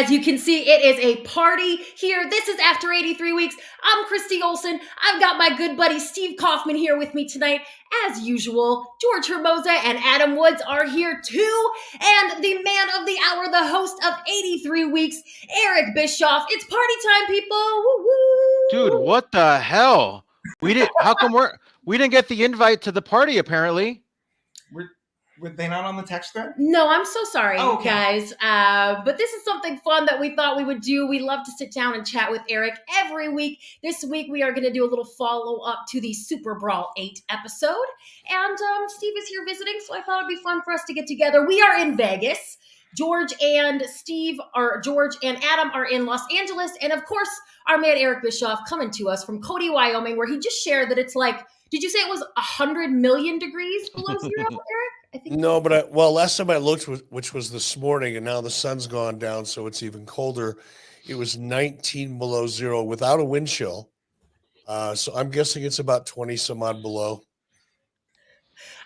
As you can see, it is a party here. This is After 83 Weeks. I'm Christy Olson. I've got my good buddy Steve Kaufmann here with me tonight. As usual, George Hermosa and Adam Woods are here too. And the man of the hour, the host of 83 Weeks, Eric Bischoff. It's party time, people. Woo-woo. Dude, what the hell? How come we didn't get the invite to the party apparently? Were they not on the text thread? No, I'm so sorry, guys. But this is something fun that we thought we would do. We love to sit down and chat with Eric every week. This week, we are going to do a little follow-up to the Super Brawl 8 episode. And Steve is here visiting, so I thought it'd be fun for us to get together. We are in Vegas. George and Adam are in Los Angeles. And, of course, our man Eric Bischoff coming to us from Cody, Wyoming, where he just shared that it's like, did you say it was 100 million degrees below zero, Eric? I think no, but last time I looked, which was this morning, and now the sun's gone down, so it's even colder. It was 19 below zero without a wind chill. So I'm guessing it's about 20 some odd below.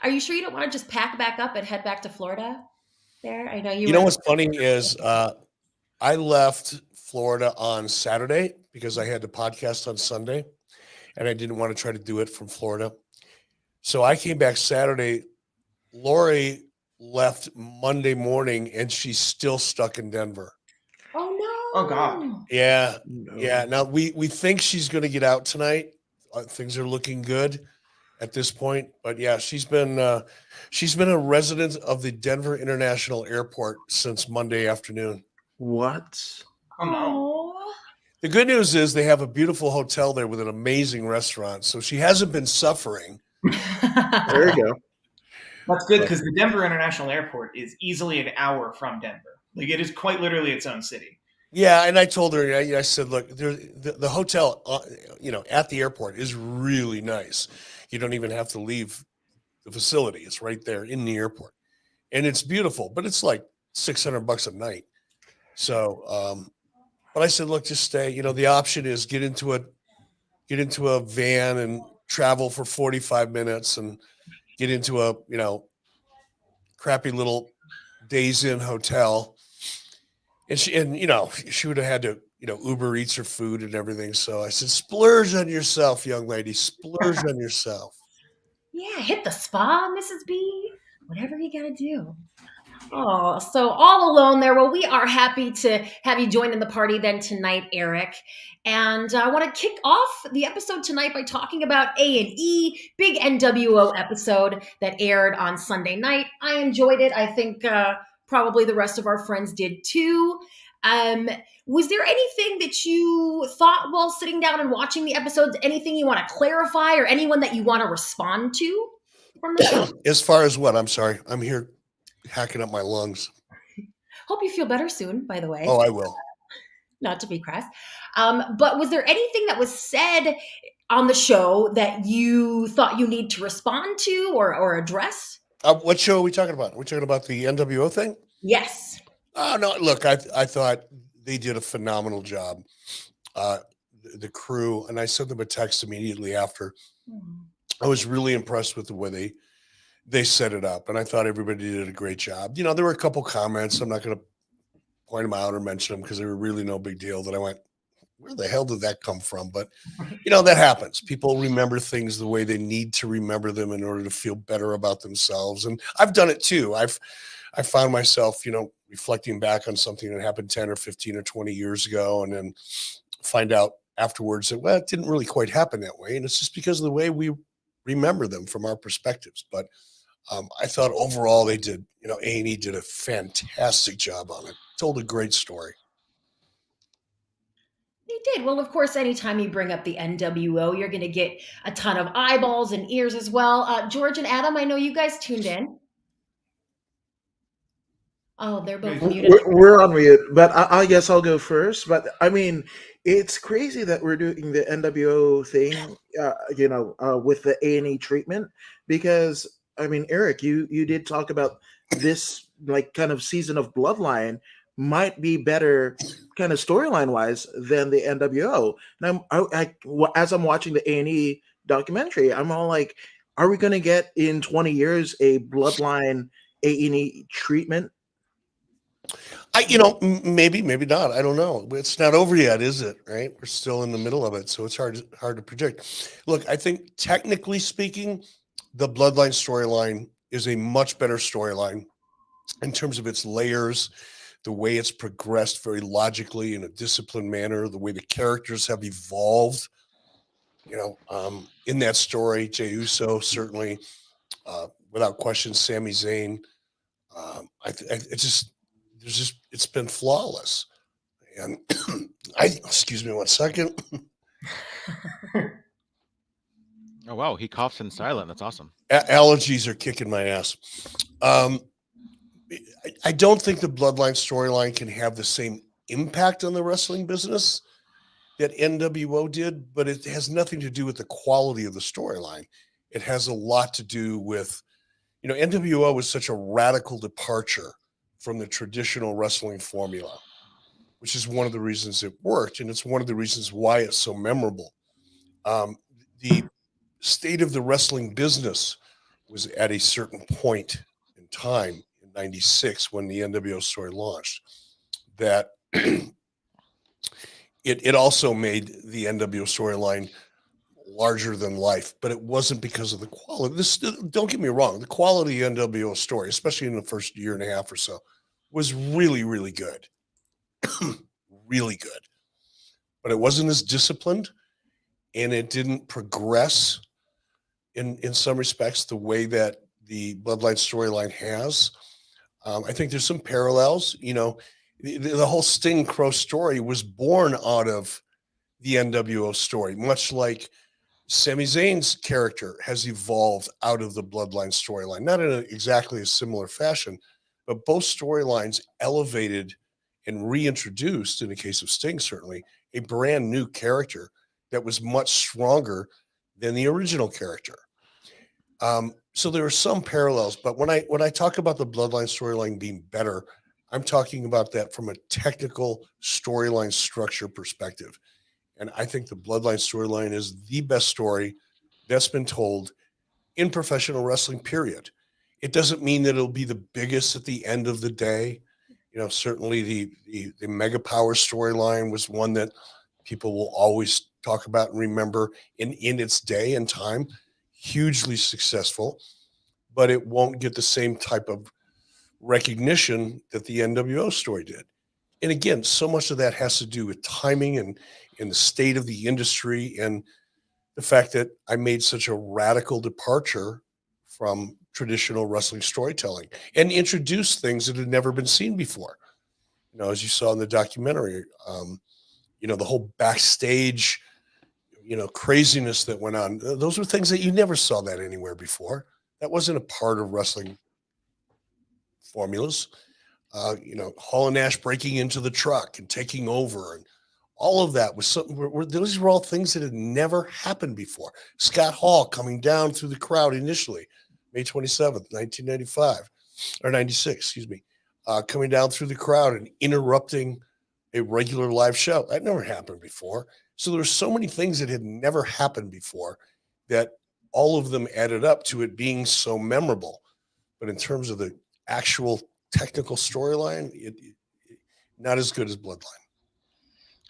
Are you sure you don't want to just pack back up and head back to Florida? There, I know you. You know what's funny is I left Florida on Saturday because I had to podcast on Sunday, and I didn't want to try to do it from Florida. So I came back Saturday. Lori left Monday morning, and she's still stuck in Denver. Oh, no. Oh, God. Yeah. No. Yeah. Now, we think she's going to get out tonight. Things are looking good at this point. But, yeah, she's been a resident of the Denver International Airport since Monday afternoon. What? Oh, no. The good news is they have a beautiful hotel there with an amazing restaurant. So she hasn't been suffering. There you go. That's good because the Denver International Airport is easily an hour from Denver. Like it is quite literally its own city. Yeah, and I told her, I said, look, the hotel, at the airport is really nice. You don't even have to leave the facility; it's right there in the airport, and it's beautiful. But it's like $600 a night. So, but I said, look, just stay. The option is get into a van and travel for 45 minutes and get into a, crappy little Days Inn hotel. And she would have had to, Uber Eats her food and everything. So I said, splurge on yourself, young lady, splurge on yourself. Yeah. Hit the spa, Mrs. B, whatever you got to do. Oh, so all alone there. Well, we are happy to have you join in the party then tonight, Eric. And I want to kick off the episode tonight by talking about A&E, big NWO episode that aired on Sunday night. I enjoyed it. I think probably the rest of our friends did too. Was there anything that you thought while sitting down and watching the episodes, anything you want to clarify or anyone that you want to respond to from the show? As far as what? I'm sorry. I'm here hacking up my lungs. Hope you feel better soon, by the way. Oh, I will. Not to be crass. But was there anything that was said on the show that you thought you need to respond to or address? What show are we talking about? Are we talking about the NWO thing? Yes. Oh, no, look, I thought they did a phenomenal job. The crew, and I sent them a text immediately after. I was really impressed with the way they set it up, and I thought everybody did a great job. There were a couple comments. I'm not going to point them out or mention them because they were really no big deal that I went, where the hell did that come from? But, that happens. People remember things the way they need to remember them in order to feel better about themselves. And I've done it too. I found myself, reflecting back on something that happened 10 or 15 or 20 years ago and then find out afterwards that, well, it didn't really quite happen that way. And it's just because of the way we remember them from our perspectives. But I thought overall they did, A&E did a fantastic job on it. Told a great story. They did. Well, of course, anytime you bring up the NWO, you're going to get a ton of eyeballs and ears as well. George and Adam, I know you guys tuned in. Oh, they're both muted. We're on mute, but I guess I'll go first. But I mean, it's crazy that we're doing the NWO thing, with the A&E treatment, because I mean, Eric, you did talk about this like kind of season of Bloodline might be better kind of storyline wise than the NWO. And as I'm watching the A&E documentary, I'm all like, are we going to get in 20 years a Bloodline A&E treatment? Maybe not. I don't know. It's not over yet, is it? Right? We're still in the middle of it, so it's hard to predict. Look, I think technically speaking, the Bloodline storyline is a much better storyline in terms of its layers, the way it's progressed very logically in a disciplined manner, the way the characters have evolved. In that story, Jey Uso certainly, without question, Sami Zayn. It's been flawless. And excuse me one second. Oh wow, he coughs in silent. That's awesome. Allergies are kicking my ass. I don't think the Bloodline storyline can have the same impact on the wrestling business that NWO did, but it has nothing to do with the quality of the storyline. It has a lot to do with, NWO was such a radical departure from the traditional wrestling formula, which is one of the reasons it worked, and it's one of the reasons why it's so memorable. The state of the wrestling business was at a certain point in time in '96 when the NWO story launched, that it also made the NWO storyline larger than life, but it wasn't because of the quality. Don't get me wrong, the quality of the NWO story, especially in the first year and a half or so, was really, really good. Really good. But it wasn't as disciplined, and it didn't progress in some respects the way that the Bloodline storyline has. I think there's some parallels. The whole Sting Crow story was born out of the NWO story, much like Sami Zayn's character has evolved out of the Bloodline storyline, not in exactly a similar fashion, but both storylines elevated and reintroduced, in the case of Sting, certainly, a brand new character that was much stronger than the original character. So there are some parallels, but when I talk about the Bloodline storyline being better, I'm talking about that from a technical storyline structure perspective. And I think the Bloodline storyline is the best story that's been told in professional wrestling, period. It doesn't mean that it'll be the biggest at the end of the day. Certainly the Mega Power storyline was one that people will always talk about and remember in its day and time. Hugely successful, but it won't get the same type of recognition that the NWO story did. And again, so much of that has to do with timing and the state of the industry and the fact that I made such a radical departure from traditional wrestling storytelling and introduced things that had never been seen before. As you saw in the documentary, the whole backstage, craziness that went on. Those were things that you never saw that anywhere before. That wasn't a part of wrestling formulas. Hall and Nash breaking into the truck and taking over, and all of that was something. Those were all things that had never happened before. Scott Hall coming down through the crowd initially, May 27th, 1995 or 96, excuse me, coming down through the crowd and interrupting a regular live show. That never happened before. So there were so many things that had never happened before that all of them added up to it being so memorable. But in terms of the actual technical storyline, it not as good as Bloodline.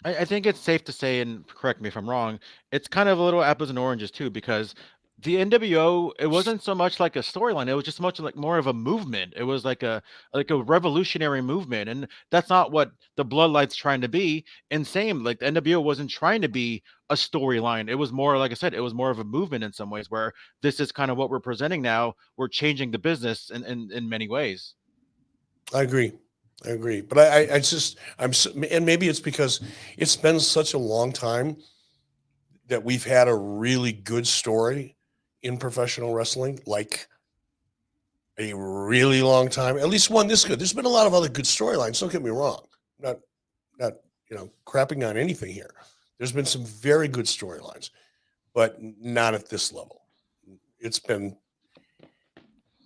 I think it's safe to say, and correct me if I'm wrong, it's kind of a little apples and oranges too, because the NWO, it wasn't so much like a storyline; it was just much like more of a movement. It was like a revolutionary movement, and that's not what the Bloodlight's trying to be. And same, like the NWO wasn't trying to be a storyline. It was more, like I said, it was more of a movement in some ways. Where this is kind of what we're presenting now. We're changing the business in many ways. I agree. But and maybe it's because it's been such a long time that we've had a really good story in professional wrestling, like a really long time, at least one this good. There's been a lot of other good storylines. Don't get me wrong. Not crapping on anything here. There's been some very good storylines, but not at this level. It's been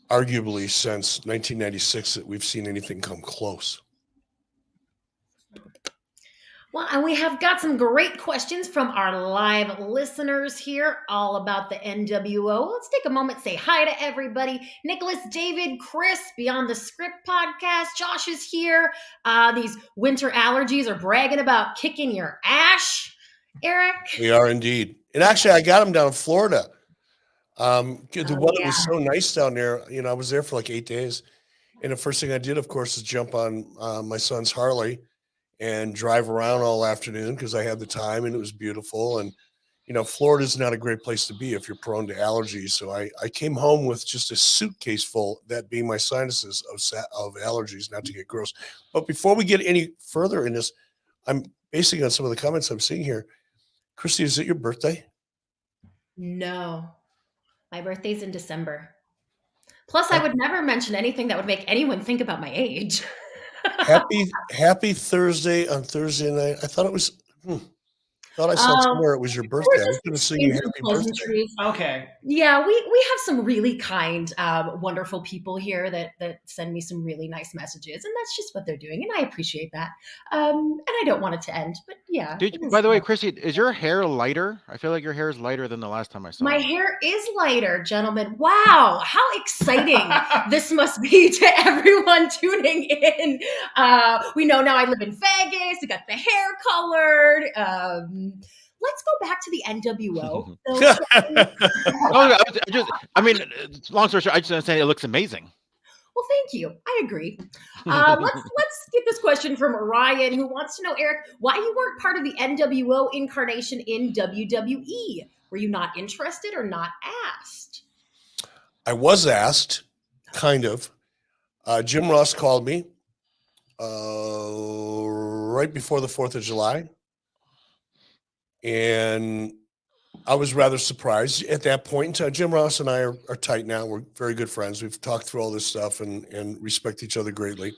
arguably since 1996 that we've seen anything come close. Well, and we have got some great questions from our live listeners here, all about the NWO. Let's take a moment, say hi to everybody. Nicholas, David, Chris, Beyond the Script podcast. Josh is here. These winter allergies are bragging about kicking your ash. Eric? We are indeed. And actually, I got them down in Florida. The Oh, weather yeah. was so nice down there. I was there for like 8 days. And the first thing I did, of course, is jump on my son's Harley and drive around all afternoon because I had the time and it was beautiful. And, Florida's not a great place to be if you're prone to allergies. So I came home with just a suitcase full, that being my sinuses of allergies, not to get gross. But before we get any further in this, I'm basing on some of the comments I'm seeing here. Christy, is it your birthday? No. My birthday's in December. Plus, I would never mention anything that would make anyone think about my age. Happy Thursday on Thursday night. I thought it was. Thought I saw somewhere it was your birthday. I was going to sing you happy birthday. Okay. Yeah, we have some really kind, wonderful people here that send me some really nice messages, and that's just what they're doing, and I appreciate that. And I don't want it to end, but yeah. By the way, Chrissy, is your hair lighter? I feel like your hair is lighter than the last time I saw My it. hair is lighter, gentlemen. Wow, how exciting this must be to everyone tuning in. We know now I live in Vegas. I got the hair colored. Let's go back to the NWO. Long story short, I just understand it looks amazing. Well, thank you. I agree. Let's get this question from Ryan, who wants to know, Eric, why you weren't part of the NWO incarnation in WWE. Were you not interested or not asked? I was asked, kind of. Jim Ross called me right before the 4th of July. And I was rather surprised at that point in time. Jim Ross and I are tight now. We're very good friends. We've talked through all this stuff and respect each other greatly.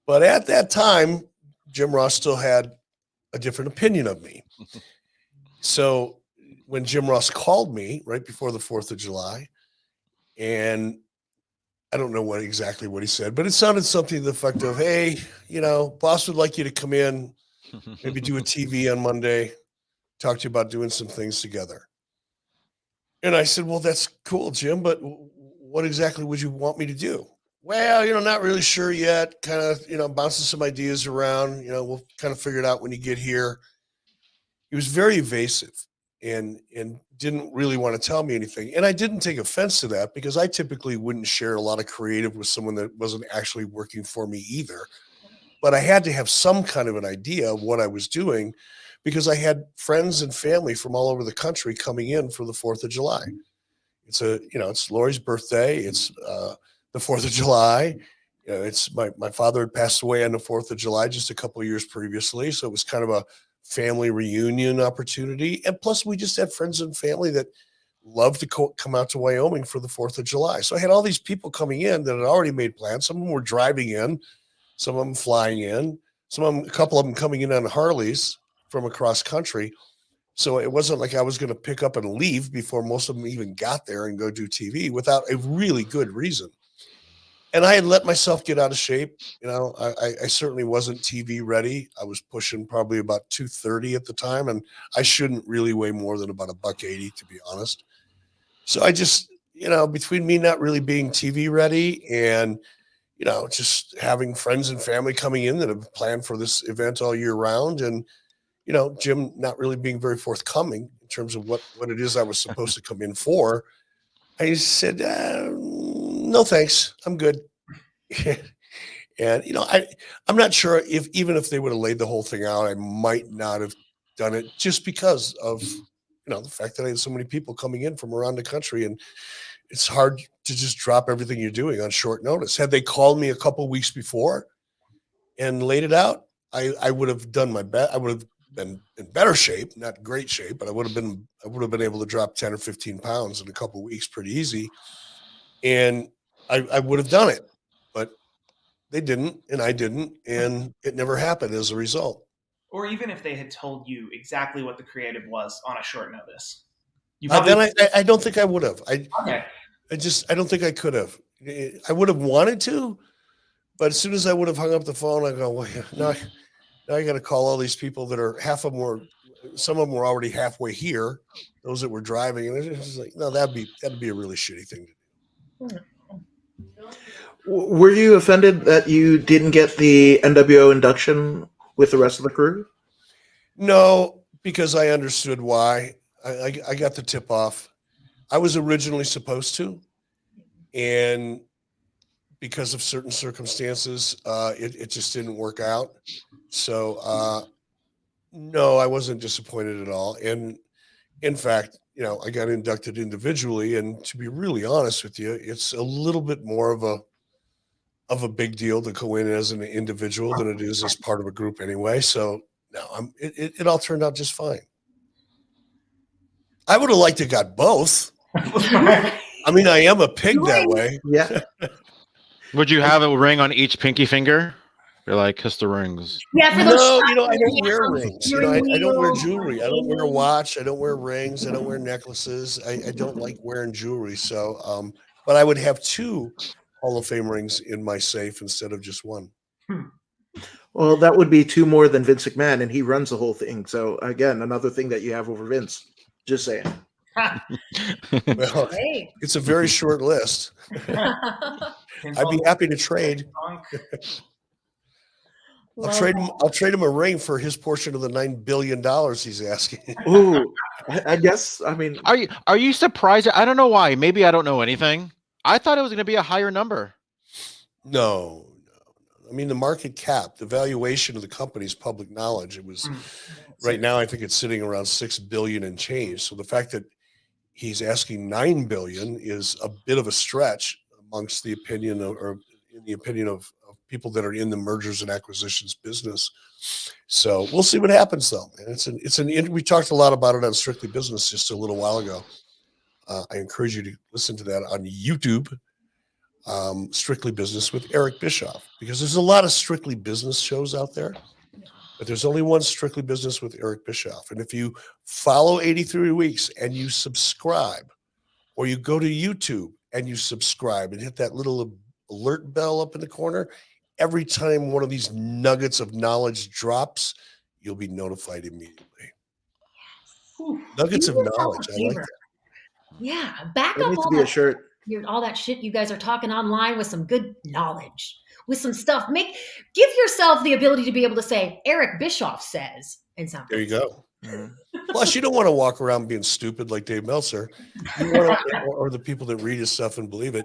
But at that time, Jim Ross still had a different opinion of me. So when Jim Ross called me right before the 4th of July, and I don't know exactly what he said, but it sounded something to the effect of, hey, boss would like you to come in, maybe do a TV on Monday, talk to you about doing some things together. And I said, well, that's cool, Jim, but what exactly would you want me to do? Well, not really sure yet. Kind of, bouncing some ideas around. We'll kind of figure it out when you get here. He was very evasive and didn't really want to tell me anything. And I didn't take offense to that because I typically wouldn't share a lot of creative with someone that wasn't actually working for me either. But I had to have some kind of an idea of what I was doing because I had friends and family from all over the country coming in for the 4th of July. It's Lori's birthday. It's the 4th of July. It's my father had passed away on the 4th of July just a couple of years previously. So it was kind of a family reunion opportunity. And plus we just had friends and family that loved to come out to Wyoming for the 4th of July. So I had all these people coming in that had already made plans. Some of them were driving in, some of them flying in, a couple of them coming in on Harleys from across country. So it wasn't like I was going to pick up and leave before most of them even got there and go do TV without a really good reason. And I had let myself get out of shape. I certainly wasn't TV ready. I was pushing probably about 230 at the time, and I shouldn't really weigh more than about $180, to be honest. So I just, between me not really being TV ready and, just having friends and family coming in that have planned for this event all year round, and Jim not really being very forthcoming in terms of what it is I was supposed to come in for, I said, no, thanks. I'm good. And, I'm not sure even if they would have laid the whole thing out, I might not have done it just because of, the fact that I had so many people coming in from around the country, and it's hard to just drop everything you're doing on short notice. Had they called me a couple of weeks before and laid it out, I would have done my best. I would have been in better shape, not great shape, but I would have been able to drop 10 or 15 pounds in a couple of weeks pretty easy. And I would have done it, but they didn't, and I didn't, and it never happened as a result. Or even if they had told you exactly what the creative was on a short notice. Then I don't think I would have. Okay. I don't think I could have. I would have wanted to, but as soon as I would have hung up the phone, I go, well, no, Now I got to call all these people that are some of them were already halfway here. Those that were driving, and it's just like, no, that'd be a really shitty thing to do. Were you offended that you didn't get the NWO induction with the rest of the crew? No, because I understood why. I got the tip off. I was originally supposed to, and because of certain circumstances, it just didn't work out. So no, I wasn't disappointed at all. And in fact, I got inducted individually, and to be really honest with you, it's a little bit more of a big deal to go in as an individual than it is as part of a group anyway. So no, it all turned out just fine. I would have liked to got both. I mean, I am a pig that way. Yeah. Would you have a ring on each pinky finger? You're like, kiss the rings. Yeah, for No, those I don't wear rings. I don't wear wheels. jewelry. I don't wear a watch. I don't wear rings. I don't wear necklaces. I don't like wearing jewelry. So, but I would have 2 Hall of Fame rings in my safe instead of just 1. Well, that would be 2 more than Vince McMahon, and he runs the whole thing. So again, another thing that you have over Vince. Just saying. Well, Great. it's a very short list. I'd be happy to trade. I'll trade him a ring for his portion of the $9 billion he's asking. Ooh, I guess. I mean, Are you surprised? I don't know why. Maybe I don't know anything. I thought it was going to be a higher number. No. I mean, the market cap, the valuation of the company is public knowledge. It was right now, I think it's sitting around $6 billion and change. So the fact that he's asking $9 billion is a bit of a stretch amongst the opinion of people that are in the mergers and acquisitions business. So we'll see what happens, though. And we talked a lot about it on Strictly Business just a little while ago. I encourage you to listen to that on YouTube, Strictly Business with Eric Bischoff, because there's a lot of Strictly Business shows out there, but there's only one Strictly Business with Eric Bischoff. And if you follow 83 Weeks and you subscribe, or you go to YouTube and you subscribe and hit that little alert bell up in the corner, every time one of these nuggets of knowledge drops, you'll be notified immediately. Nuggets of knowledge. I like that. Yeah, back there up needs to be a shirt. all that shit you guys are talking online with some good knowledge, with some stuff. Give yourself the ability to be able to say, Eric Bischoff says, and something. There you go. Plus, you don't want to walk around being stupid like Dave Meltzer, or the people that read his stuff and believe it.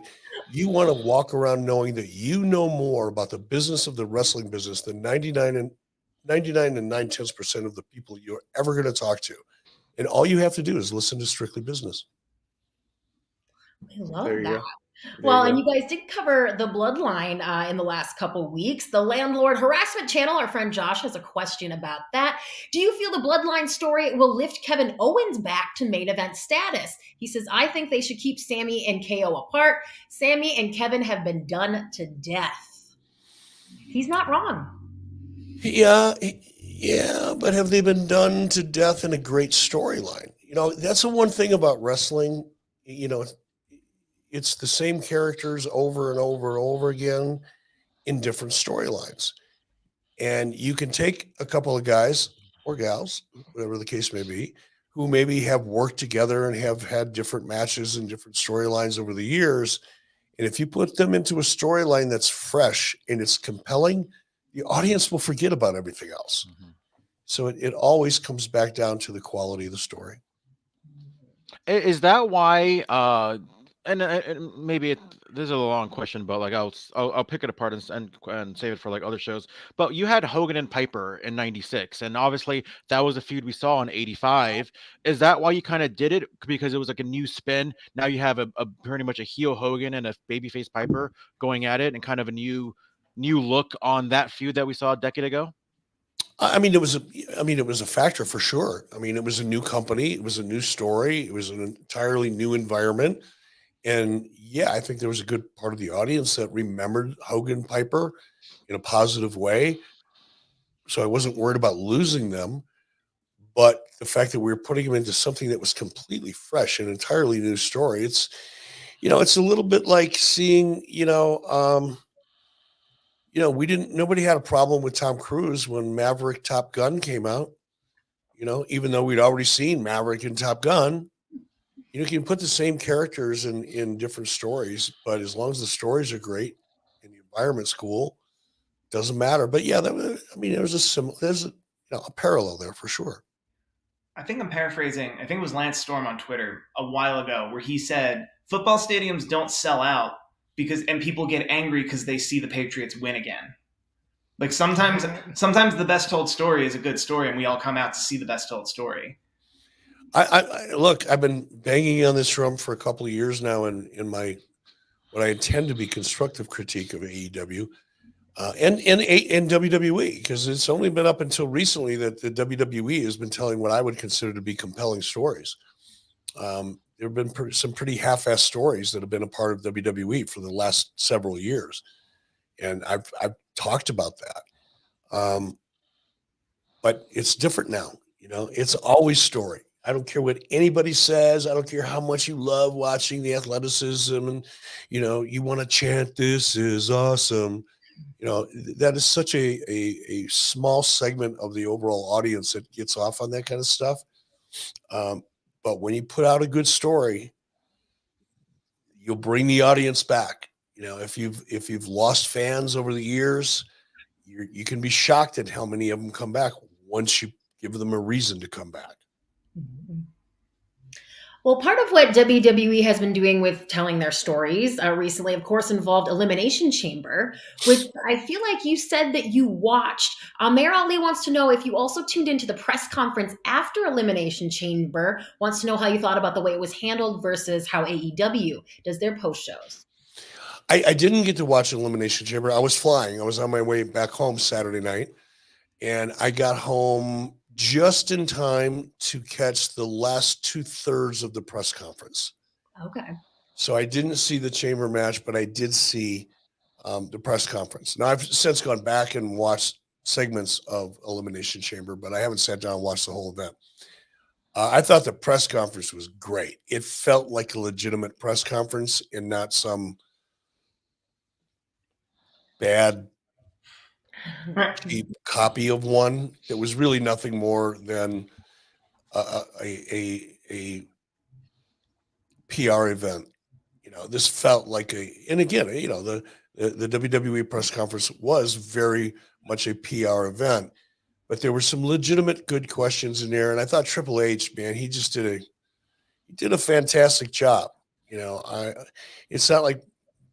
You want to walk around knowing that you know more about the business of the wrestling business than 99 and 9/10% of the people you're ever going to talk to. And all you have to do is listen to Strictly Business. I love There you that. go. Well, and you guys did cover the bloodline in the last couple weeks. The landlord harassment channel, our friend Josh has a question about that. Do you feel the bloodline story will lift Kevin Owens back to main event status? He says, I think they should keep Sammy and KO apart. Sammy and Kevin have been done to death. He's not wrong. Yeah, but have they been done to death in a great storyline? That's the one thing about wrestling. It's the same characters over and over and over again in different storylines. And you can take a couple of guys or gals, whatever the case may be, who maybe have worked together and have had different matches and different storylines over the years. And if you put them into a storyline that's fresh and it's compelling, the audience will forget about everything else. Mm-hmm. So it always comes back down to the quality of the story. Is that why? And maybe this is a long question, but like I'll pick it apart and save it for like other shows. But you had Hogan and Piper in '96, and obviously that was a feud we saw in '85. Is that why you kind of did it, because it was like a new spin? Now you have a pretty much a heel Hogan and a babyface Piper going at it, and kind of a new look on that feud that we saw a decade ago. I mean, it was a factor for sure. I mean, it was a new company, it was a new story, it was an entirely new environment. And yeah, I think there was a good part of the audience that remembered Hogan Piper in a positive way. So I wasn't worried about losing them. But the fact that we were putting them into something that was completely fresh, an entirely new story, it's a little bit like seeing, nobody had a problem with Tom Cruise when Maverick Top Gun came out, even though we'd already seen Maverick and Top Gun. You can put the same characters in different stories, but as long as the stories are great and the environment's cool, doesn't matter. But yeah, there's a parallel there for sure. I think I'm paraphrasing. I think it was Lance Storm on Twitter a while ago where he said football stadiums don't sell out and people get angry because they see the Patriots win again. Like sometimes the best told story is a good story, and we all come out to see the best told story. Look, I've been banging on this drum for a couple of years now in my what I intend to be constructive critique of AEW and WWE, because it's only been up until recently that the WWE has been telling what I would consider to be compelling stories. There have been some pretty half-assed stories that have been a part of WWE for the last several years, and I've talked about that. But it's different now. It's always story. I don't care what anybody says. I don't care how much you love watching the athleticism and, you want to chant, "This is awesome." That is such a small segment of the overall audience that gets off on that kind of stuff. But when you put out a good story, you'll bring the audience back. If you've lost fans over the years, you can be shocked at how many of them come back once you give them a reason to come back. Well, part of what WWE has been doing with telling their stories recently, of course, involved Elimination Chamber, which I feel like you said that you watched. Mayor Ali wants to know if you also tuned into the press conference after Elimination Chamber, wants to know how you thought about the way it was handled versus how AEW does their post shows. I didn't get to watch Elimination Chamber. I was flying. I was on my way back home Saturday night, and I got home just in time to catch the last 2/3 of the press conference. Okay. So I didn't see the chamber match, but I did see the press conference. Now, I've since gone back and watched segments of Elimination Chamber, but I haven't sat down and watched the whole event. I thought the press conference was great. It felt like a legitimate press conference and not some bad cheap copy of one. It was really nothing more than a PR event. This felt like and again, the WWE press conference was very much a PR event, but there were some legitimate good questions in there. And I thought Triple H, man, he just did a fantastic job. It's not like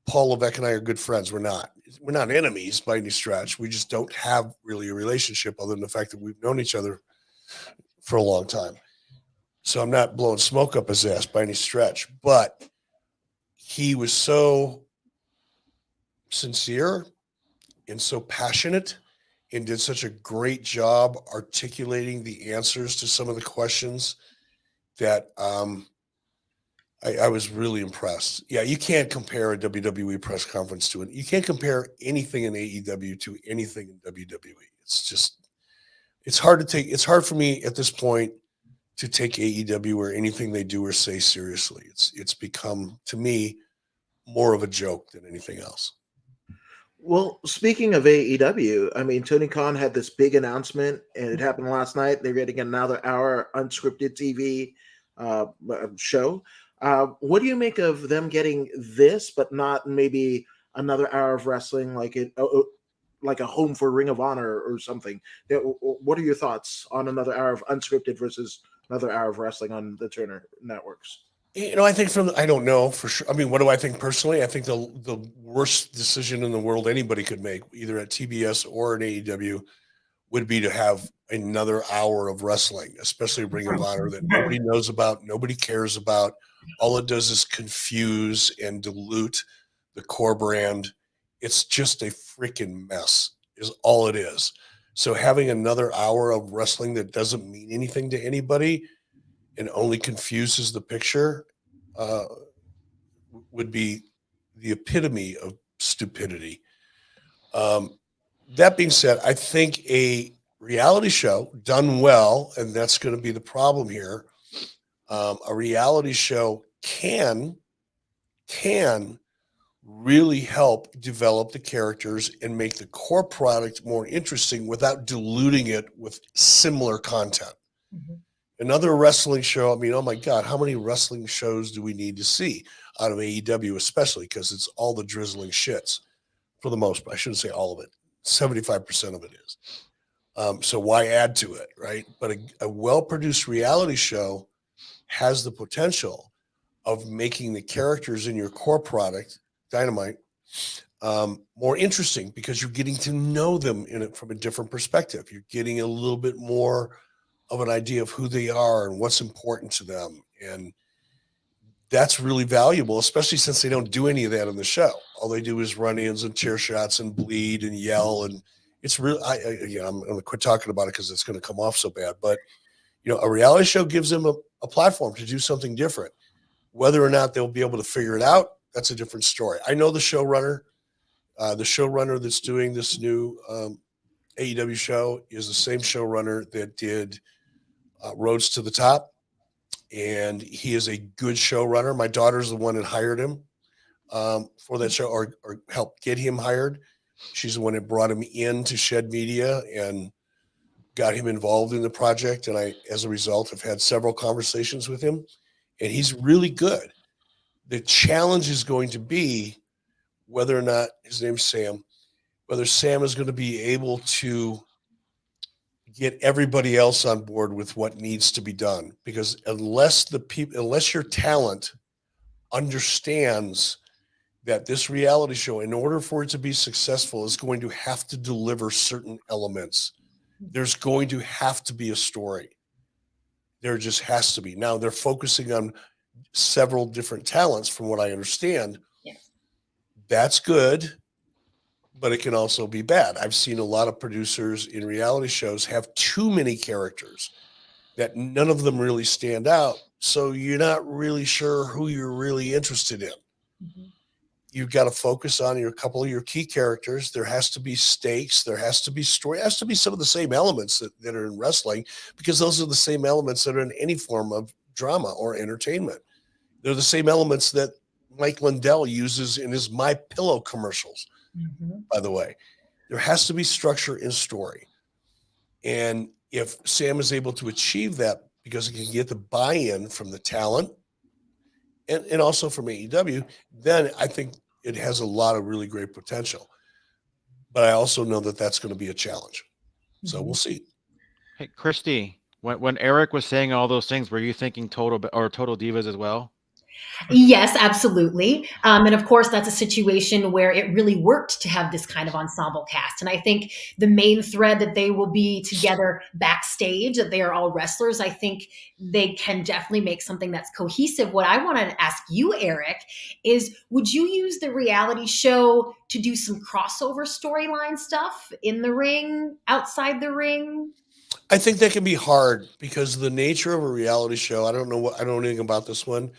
Paul Levesque and I are good friends. We're not enemies by any stretch. We just don't have really a relationship other than the fact that we've known each other for a long time. So I'm not blowing smoke up his ass by any stretch, but he was so sincere and so passionate and did such a great job articulating the answers to some of the questions that I was really impressed. Yeah, you can't compare a WWE press conference to it. You can't compare anything in AEW to anything in WWE. It's hard for me at this point to take AEW or anything they do or say seriously. It's become, to me, more of a joke than anything else. Well, speaking of AEW, I mean, Tony Khan had this big announcement, and it happened last night. They're getting another hour unscripted TV show. What do you make of them getting this, but not maybe another hour of wrestling, like a home for Ring of Honor or something? What are your thoughts on another hour of unscripted versus another hour of wrestling on the Turner networks? I think I don't know for sure. I mean, what do I think personally? I think the worst decision in the world anybody could make, either at TBS or in AEW, would be to have another hour of wrestling, especially Ring of Honor, that nobody knows about, nobody cares about. All it does is confuse and dilute the core brand. It's just a freaking mess, is all it is. So having another hour of wrestling that doesn't mean anything to anybody and only confuses the picture would be the epitome of stupidity. That being said, I think a reality show done well, and that's going to be the problem here, a reality show can really help develop the characters and make the core product more interesting without diluting it with similar content. Mhm. Another wrestling show, I mean, oh my God, how many wrestling shows do we need to see out of AEW, especially because it's all the drizzling shits for the most part. I shouldn't say all of it. 75% of it is. So why add to it, right? But a well-produced reality show has the potential of making the characters in your core product, Dynamite, more interesting because you're getting to know them in it from a different perspective. You're getting a little bit more of an idea of who they are and what's important to them. And that's really valuable, especially since they don't do any of that on the show. All they do is run-ins and chair shots and bleed and yell. And it's really, I'm going to quit talking about it because it's going to come off so bad. But, a reality show gives them a platform to do something different. Whether or not they'll be able to figure it out, that's a different story. I know the showrunner that's doing this new AEW show is the same showrunner that did Roads to the Top, and he is a good showrunner. My daughter's the one that hired him for that show, or helped get him hired. She's the one that brought him into Shed Media and got him involved in the project. And I, as a result, have had several conversations with him, and he's really good. The challenge is going to be whether or not, his name's Sam, whether Sam is going to be able to get everybody else on board with what needs to be done. Because unless your talent understands that this reality show, in order for it to be successful, is going to have to deliver certain elements. There's going to have to be a story. There just has to be. Now they're focusing on several different talents from what I understand. Yes. That's good, but it can also be bad. I've seen a lot of producers in reality shows have too many characters that none of them really stand out. So you're not really sure who you're really interested in. Mhm. You've got to focus on a couple of your key characters. There has to be stakes. There has to be story. It has to be some of the same elements that are in wrestling, because those are the same elements that are in any form of drama or entertainment. They're the same elements that Mike Lindell uses in his My Pillow commercials, Mhm. by the way. There has to be structure in story. And if Sam is able to achieve that because he can get the buy-in from the talent and also from AEW, then I think it has a lot of really great potential. But I also know that that's going to be a challenge. So we'll see. Hey, Christy, when Eric was saying all those things, were you thinking Total Divas as well? Yes, absolutely. And of course, that's a situation where it really worked to have this kind of ensemble cast. And I think the main thread that they will be together backstage, that they are all wrestlers, I think they can definitely make something that's cohesive. What I want to ask you, Eric, is would you use the reality show to do some crossover storyline stuff in the ring, outside the ring? I think that can be hard because of the nature of a reality show. I don't know anything about this one,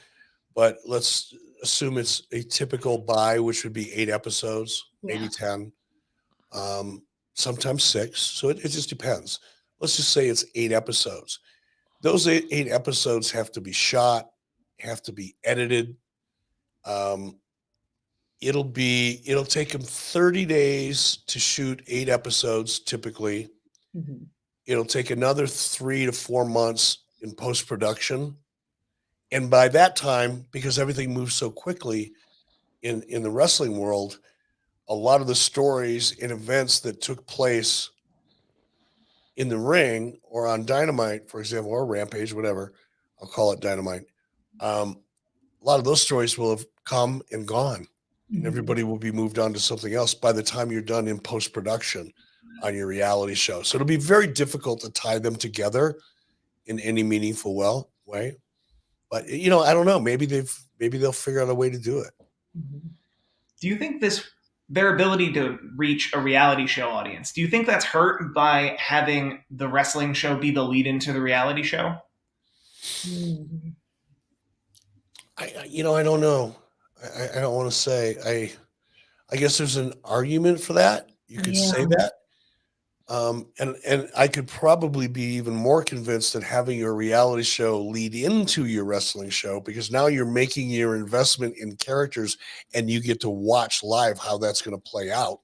but let's assume it's a typical buy, which would be 8 episodes, maybe Yeah. 10, sometimes 6. So it just depends. Let's just say it's 8 episodes. Those eight episodes have to be shot, have to be edited. It'll take them 30 days to shoot 8 episodes typically. Mhm. It'll take another 3 to 4 months in post-production. And by that time, because everything moves so quickly in the wrestling world, a lot of the stories and events that took place in the ring or on Dynamite, for example, or Rampage, whatever, I'll call it Dynamite. A lot of those stories will have come and gone, and Mhm. everybody will be moved on to something else by the time you're done in post-production on your reality show. So it'll be very difficult to tie them together in any meaningful way. But I don't know. Maybe they'll figure out a way to do it. Mhm. Do you think their ability to reach a reality show audience, do you think that's hurt by having the wrestling show be the lead into the reality show? Mhm. I don't know. I don't want to say. I guess there's an argument for that. You could say Yeah. that. And I could probably be even more convinced that having your reality show lead into your wrestling show, because now you're making your investment in characters and you get to watch live how that's going to play out.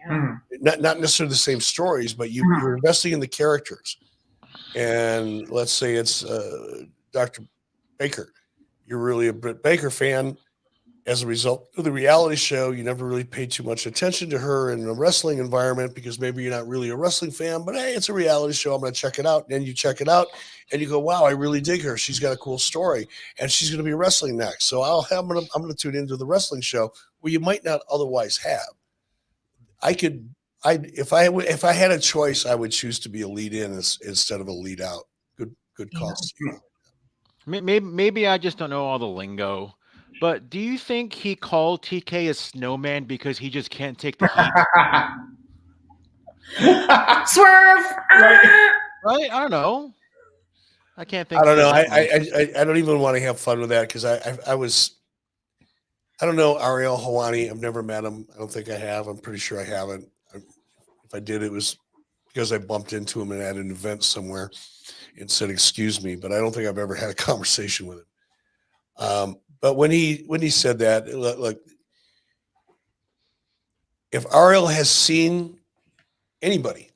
Mhm. Not necessarily the same stories, but you're investing in the characters. And let's say it's Dr. Baker. You're really a Britt Baker fan. As a result of the reality show, you never really paid too much attention to her in a wrestling environment because maybe you're not really a wrestling fan, but hey, it's a reality show. I'm going to check it out. And then you check it out and you go, wow, I really dig her. She's got a cool story and she's going to be wrestling next. So I'm going to tune into the wrestling show where you might not otherwise have. If I had a choice, I would choose to be a lead in instead of a lead out. Good call. Maybe I just don't know all the lingo. But do you think he called TK a snowman because he just can't take the heat? Swerve. Right. Right? I don't know. I can't think. I don't know. of that I don't even want to have fun with that because I don't know Ariel Hawani. I've never met him. I don't think I have. I'm pretty sure I haven't. If I did, it was because I bumped into him at an event somewhere and said, "Excuse me," but I don't think I've ever had a conversation with him. But when he said that, look, if Ariel has seen anybody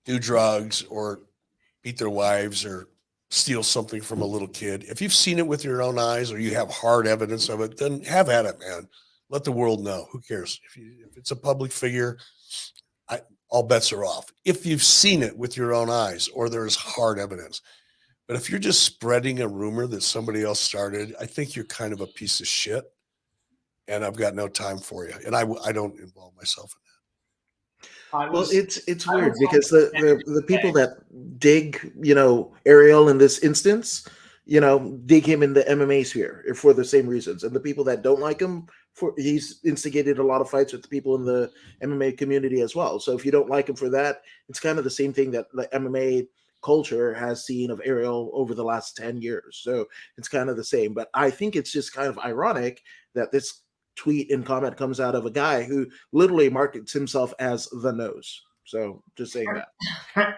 do drugs or beat their wives or steal something from a little kid, if you've seen it with your own eyes or you have hard evidence of it, then have at it, man. Let the world know. Who cares? If it's a public figure, all bets are off. If you've seen it with your own eyes or there's hard evidence. But if you're just spreading a rumor that somebody else started, I think you're kind of a piece of shit. And I've got no time for you. And I don't involve myself in that. Well, it's weird because the people that dig, Ariel in this instance, dig him in the MMA sphere for the same reasons, and the people that don't like him, he's instigated a lot of fights with the people in the MMA community as well. So if you don't like him for that, it's kind of the same thing that the MMA culture has seen of Ariel over the last 10 years. So it's kind of the same. But I think it's just kind of ironic that this tweet and comment comes out of a guy who literally markets himself as the nose. So just saying that.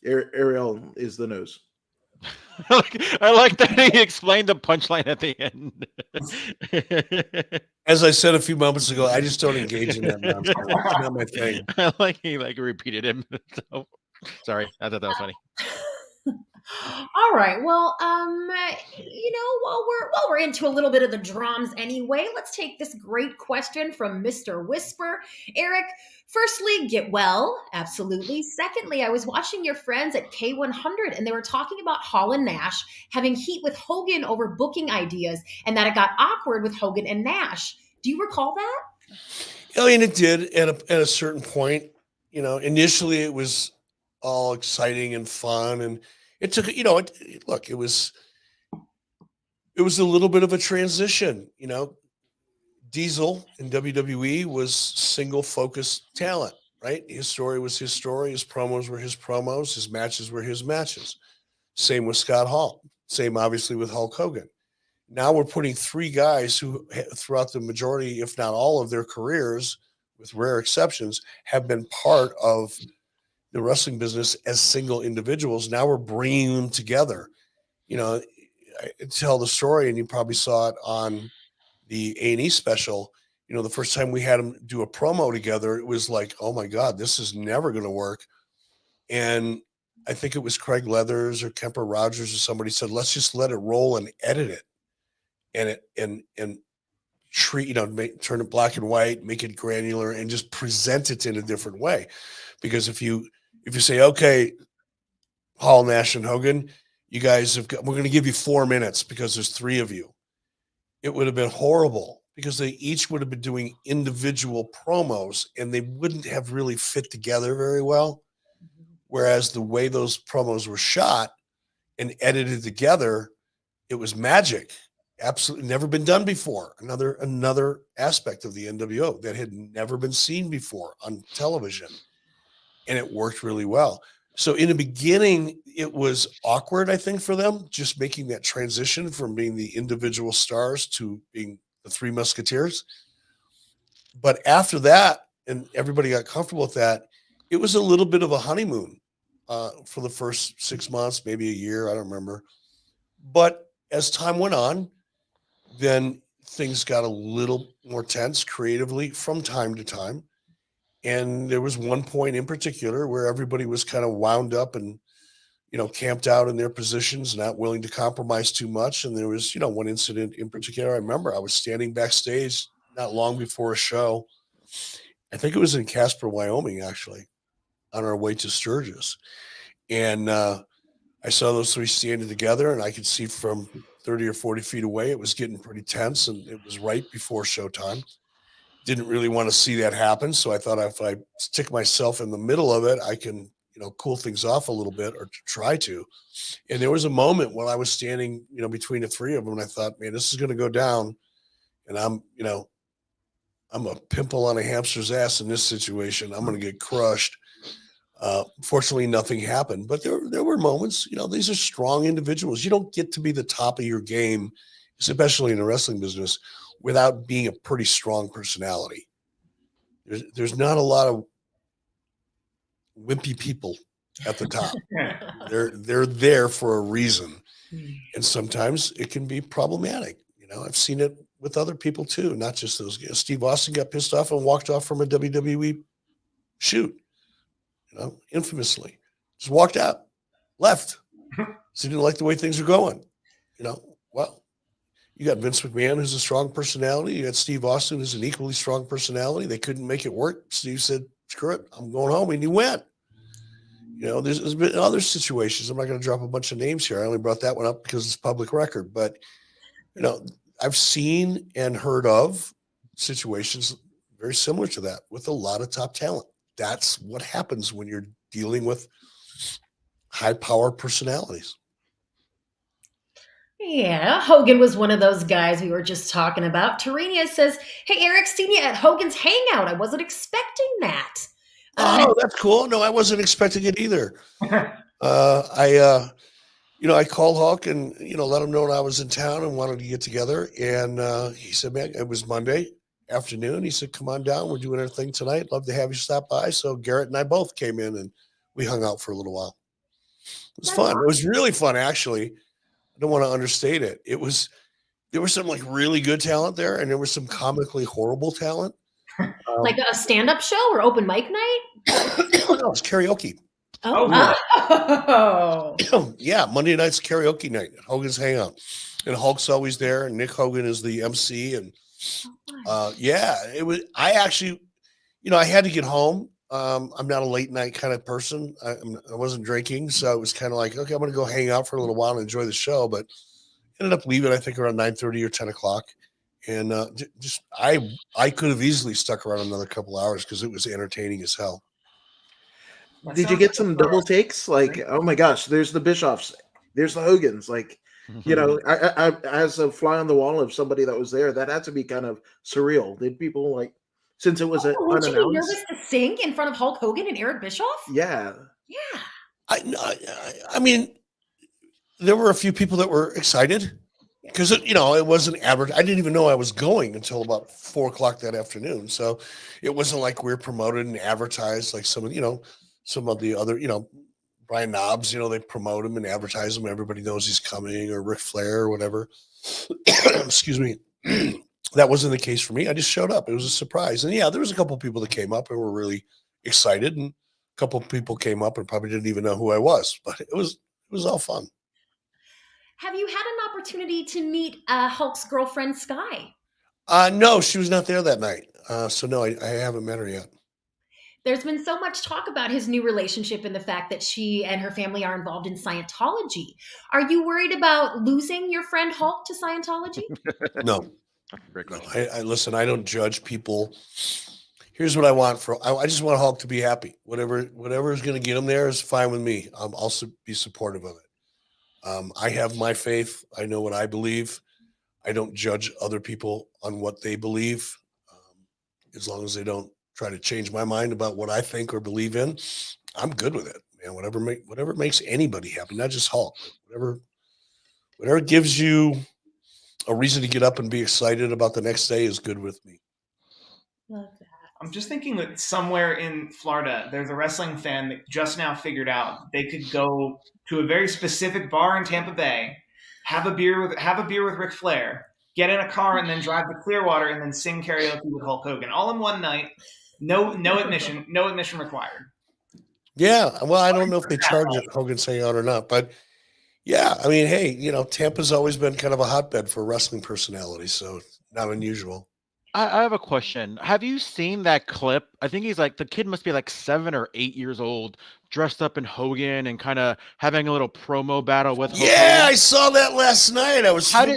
Ariel is the nose. I like that he explained the punchline at the end. As I said a few moments ago, I just don't engage in that nonsense. It's not my thing. I like he repeated him. So, sorry, I thought that was funny. All right. Well, while we're into a little bit of the drums anyway, let's take this great question from Mr. Whisper. Eric, firstly, get well. Absolutely. Secondly, I was watching your friends at K100 and they were talking about Hall and Nash having heat with Hogan over booking ideas and that it got awkward with Hogan and Nash. Do you recall that? I mean, it did at a certain point. Initially it was all exciting and fun, and it took, look, it was a little bit of a transition. Diesel in WWE was single focused talent, right? His story was his story. His promos were his promos. His matches were his matches. Same with Scott Hall. Same, obviously, with Hulk Hogan. Now we're putting three guys who, throughout the majority, if not all of their careers, with rare exceptions, have been part of the wrestling business as single individuals. Now we're bringing them together. I tell the story, and you probably saw it on the A&E special. The first time we had them do a promo together, it was like, oh my God, this is never going to work. And I think it was Craig Leathers or Kemper Rogers or somebody said, let's just let it roll and edit it. And treat, turn it black and white, make it granular, and just present it in a different way. Because if you say, okay, Hall, Nash, and Hogan, you guys we're going to give you 4 minutes because there's 3 of you. It would have been horrible because they each would have been doing individual promos and they wouldn't have really fit together very well. Whereas the way those promos were shot and edited together, it was magic. Absolutely never been done before. Another aspect of the NWO that had never been seen before on television. And it worked really well. So in the beginning, it was awkward, I think, for them, just making that transition from being the individual stars to being the 3 Musketeers. But after that, and everybody got comfortable with that. It was a little bit of a honeymoon for the first 6 months, maybe a year. I don't remember. But as time went on, then things got a little more tense creatively from time to time. And there was one point in particular where everybody was kind of wound up and, camped out in their positions, not willing to compromise too much. And there was, one incident in particular. I remember I was standing backstage not long before a show. I think it was in Casper, Wyoming, actually, on our way to Sturgis. And I saw those three standing together, and I could see from 30 or 40 feet away, it was getting pretty tense, and it was right before showtime. Didn't really want to see that happen. So I thought if I stick myself in the middle of it, I can, cool things off a little bit, or try to. And there was a moment when I was standing, between the three of them, and I thought, man, this is going to go down. And I'm a pimple on a hamster's ass in this situation. I'm going to get crushed. Fortunately, nothing happened, but there were moments. These are strong individuals. You don't get to be the top of your game, especially in the wrestling business, without being a pretty strong personality. There's not a lot of wimpy people at the top. They're there for a reason, and sometimes it can be problematic. I've seen it with other people too, not just those guys. Steve Austin got pissed off and walked off from a WWE shoot. Infamously, just walked out, left. So he didn't like the way things are going. Well, you got Vince McMahon, who's a strong personality. You got Steve Austin, who's an equally strong personality. They couldn't make it work. Steve said, screw it, I'm going home. And he went. There's been other situations. I'm not going to drop a bunch of names here. I only brought that one up because it's public record. But, I've seen and heard of situations very similar to that with a lot of top talent. That's what happens when you're dealing with high power personalities. Yeah, Hogan was one of those guys we were just talking about. Terenia says, hey, Eric, seen you at Hogan's Hangout. I wasn't expecting that. Oh, that's cool. No, I wasn't expecting it either. I called Hulk and, let him know I was in town and wanted to get together. And he said, man, it was Monday afternoon. He said, come on down. We're doing our thing tonight. Love to have you stop by. So Garrett and I both came in and we hung out for a little while. It was fun. It was really fun, actually. I don't want to understate it. There was some really good talent there, and there was some comically horrible talent. Like a stand-up show or open mic night? No, it's karaoke. Oh. Yeah, Monday night's karaoke night at Hogan's Hangout. And Hulk's always there, and Nick Hogan is the MC. And it was. I actually, I had to get home. I'm not a late night kind of person. I wasn't drinking, so it was kind of like, okay, I'm going to go hang out for a little while and enjoy the show. But ended up leaving, I think, around 9:30 or 10 o'clock. And I could have easily stuck around another couple hours because it was entertaining as hell. Did you get some double takes? Like, oh my gosh, there's the Bischoffs, there's the Hogans. Like, I as a fly on the wall of somebody that was there, that had to be kind of surreal. Did people since it was would you be unannounced? nervous to sing in front of Hulk Hogan and Eric Bischoff? Yeah. I mean, there were a few people that were excited because it wasn't advertised. I didn't even know I was going until about 4 o'clock that afternoon. So it wasn't like we were promoted and advertised like some of the other, Brian Knobs, they promote him and advertise him. Everybody knows he's coming, or Ric Flair or whatever. Excuse me. That wasn't the case for me. I just showed up. It was a surprise. And yeah, there was a couple of people that came up and were really excited. And a couple of people came up and probably didn't even know who I was, but it was all fun. Have you had an opportunity to meet Hulk's girlfriend, Sky? No, she was not there that night. So no, I haven't met her yet. There's been so much talk about his new relationship and the fact that she and her family are involved in Scientology. Are you worried about losing your friend Hulk to Scientology? No. I listen, I don't judge people. Here's what I want I just want Hulk to be happy. Whatever is going to get him there is fine with me. I'll also be supportive of it. I have my faith. I know what I believe. I don't judge other people on what they believe. As long as they don't try to change my mind about what I think or believe in, I'm good with it, man. Whatever makes anybody happy, not just Hulk. Whatever gives you a reason to get up and be excited about the next day is good with me. Love that. I'm just thinking that somewhere in Florida, there's a wrestling fan that just now figured out they could go to a very specific bar in Tampa Bay, have a beer with Ric Flair, get in a car, and then drive to Clearwater and then sing karaoke with Hulk Hogan all in one night. No admission required. Yeah, well, I don't know if they charge it Hogan's Hangout or not, but yeah, I mean, hey, Tampa's always been kind of a hotbed for wrestling personalities, so not unusual. I have a question. Have you seen that clip? I think he's like, the kid must be like 7 or 8 years old, dressed up in Hogan and kind of having a little promo battle with Hulk Yeah, Hogan. I saw that last night. I was How that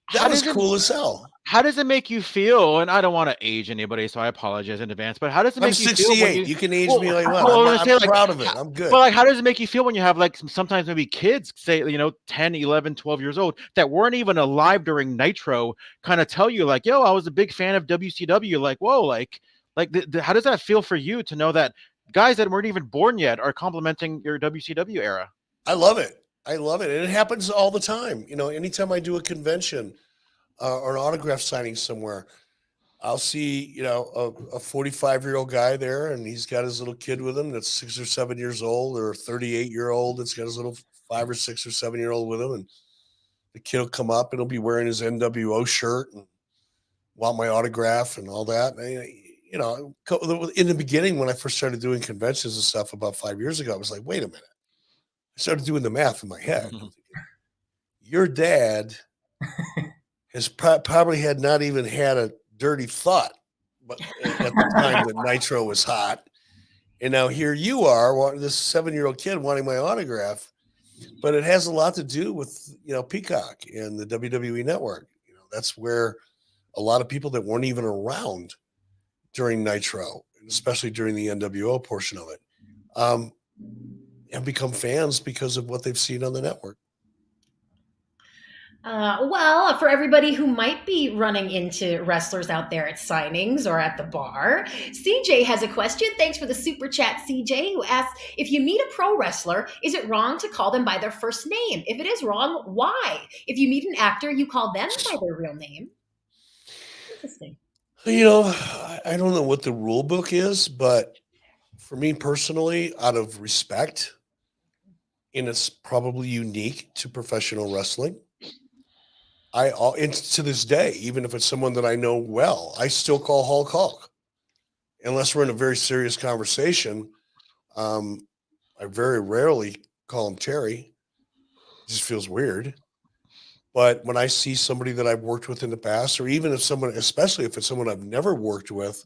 how was does it cool as hell. how does it make you feel? And I don't want to age anybody, so I apologize in advance. But how does it I'm make you feel when 68. You can age me all you want. well, I was I'm gonna say, like, proud of it. I'm good. but like, how does it make you feel when you have like sometimes maybe kids, say 10, 11, 12 years old, that weren't even alive during Nitro, kind of tell you like, yo, I was a big fan of WCW. Like, whoa, how does that feel for you to know that guys that weren't even born yet are complimenting your WCW era? I love it. I love it. And it happens all the time. Anytime I do a convention or an autograph signing somewhere, I'll see, a 45-year-old guy there, and he's got his little kid with him that's 6 or 7 years old, or a 38-year-old that's got his little 5 or 6 or 7-year-old with him. And the kid will come up and he'll be wearing his NWO shirt and want my autograph and all that. And, in the beginning, when I first started doing conventions and stuff about 5 years ago, I was like, wait a minute. I started doing the math in my head. Your dad has probably had not even had a dirty thought, but at the time that Nitro was hot, and now here you are, this 7-year-old kid wanting my autograph. But it has a lot to do with Peacock and the WWE Network. That's where a lot of people that weren't even around during Nitro, especially during the NWO portion of it, have become fans because of what they've seen on the network. Well, for everybody who might be running into wrestlers out there at signings or at the bar, CJ has a question. Thanks for the super chat, CJ, who asks, if you meet a pro wrestler, is it wrong to call them by their first name? If it is wrong, why? If you meet an actor, you call them by their real name. Interesting. I don't know what the rule book is, but for me personally, out of respect, and it's probably unique to professional wrestling, and to this day, even if it's someone that I know well, I still call Hulk, unless we're in a very serious conversation. I very rarely call him Terry. It just feels weird. But when I see somebody that I've worked with in the past, or even especially if it's someone I've never worked with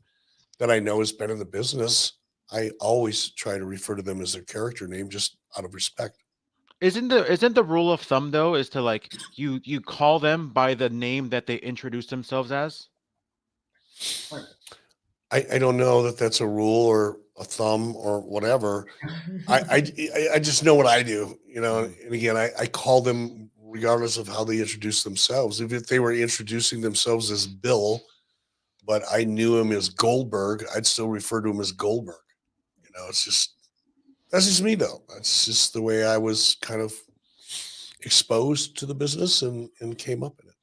that I know has been in the business, I always try to refer to them as their character name, just out of respect. Isn't the rule of thumb though is to like you call them by the name that they introduce themselves as? I don't know that that's a rule or a thumb or whatever. I just know what I do, and again, I call them regardless of how they introduce themselves. If they were introducing themselves as Bill, but I knew him as Goldberg, I'd still refer to him as Goldberg. That's just me though. That's just the way I was kind of exposed to the business and came up in it.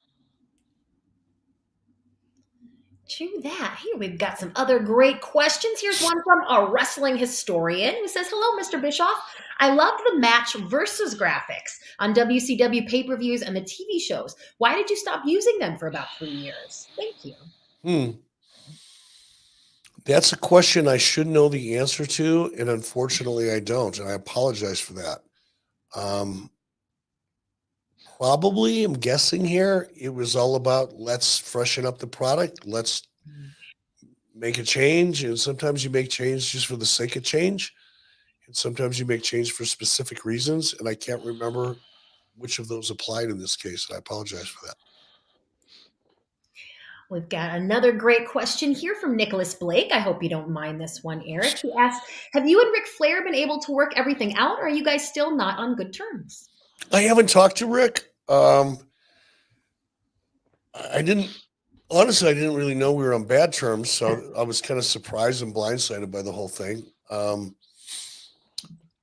To that, here we've got some other great questions. Here's one from a wrestling historian who says, hello, Mr. Bischoff. I loved the match versus graphics on WCW pay-per-views and the TV shows. Why did you stop using them for about 3 years? Thank you. That's a question I should know the answer to, and unfortunately I don't, and I apologize for that. Probably, I'm guessing here, it was all about let's freshen up the product, let's make a change, and sometimes you make change just for the sake of change, and sometimes you make change for specific reasons, and I can't remember which of those applied in this case, and I apologize for that. We've got another great question here from Nicholas Blake. I hope you don't mind this one, Eric. He asks, have you and Ric Flair been able to work everything out, or are you guys still not on good terms? I haven't talked to Rick. I didn't really know we were on bad terms, so I was kind of surprised and blindsided by the whole thing.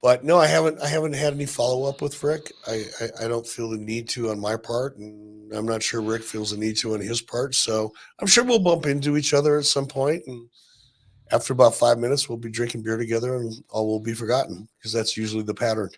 But no, I haven't had any follow up with Rick. I don't feel the need to on my part, and I'm not sure Rick feels the need to on his part. So I'm sure we'll bump into each other at some point, and after about 5 minutes, we'll be drinking beer together, and all will be forgotten because that's usually the pattern.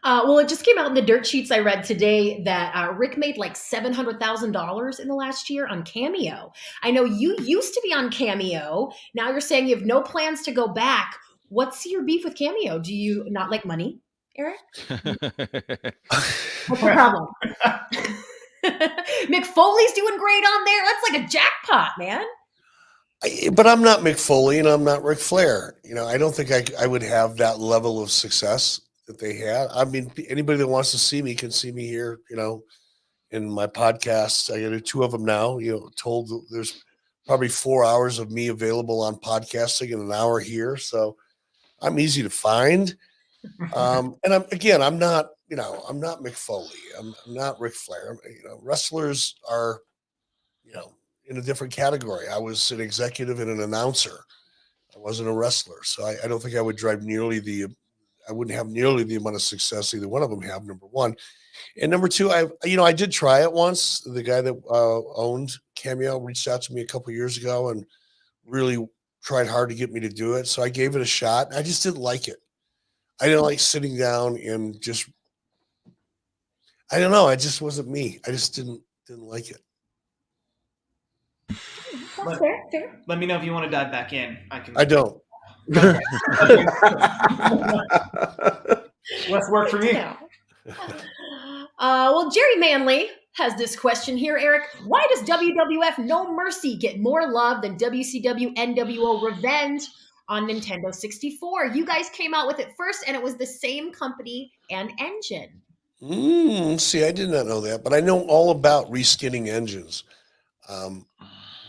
Well, it just came out in the dirt sheets I read today that Rick made like $700,000 in the last year on Cameo. I know you used to be on Cameo. Now you're saying you have no plans to go back. What's your beef with Cameo? Do you not like money, Eric? What's the problem? Mick Foley's doing great on there. That's like a jackpot, man. But I'm not Mick Foley and I'm not Ric Flair. I don't think I would have that level of success that they had. I mean, anybody that wants to see me can see me here, in my podcasts. I got 2 of them now, told there's probably 4 hours of me available on podcasting and an hour here. So I'm easy to find. And I'm not Mick Foley. I'm not Ric Flair. Wrestlers are, in a different category. I was an executive and an announcer. I wasn't a wrestler. So I don't think I would I wouldn't have nearly the amount of success either one of them have, number one. And number two, I did try it once. The guy that owned Cameo reached out to me a couple of years ago and really tried hard to get me to do it. So I gave it a shot. I just didn't like it. I didn't like sitting down and just, I don't know. It just wasn't me. I just didn't like it. That's fair. Let me know if you want to dive back in. I don't. Less work for me. Well, Jerry Manley has this question here, Eric. Why does WWF No Mercy get more love than WCW NWO Revenge on Nintendo 64? You guys came out with it first, and it was the same company and engine. See, I did not know that, but I know all about reskinning engines.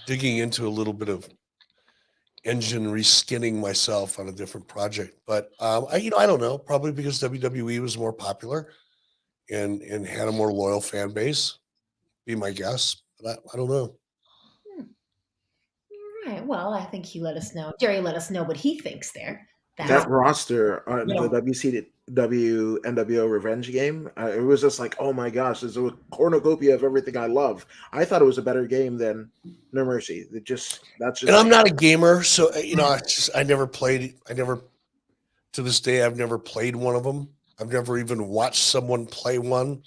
Digging into a little bit of engine reskinning myself on a different project, but I don't know. Probably because WWE was more popular and had a more loyal fan base. Be my guess, but I don't know. All right. Well, I think he let us know. Jerry let us know what he thinks there. That roster on the WCW NWO Revenge game, it was just like, oh my gosh, there's a cornucopia of everything I love. I thought it was a better game than No Mercy. And I'm not a gamer, so I never played. To this day, I've never played one of them. I've never even watched someone play one.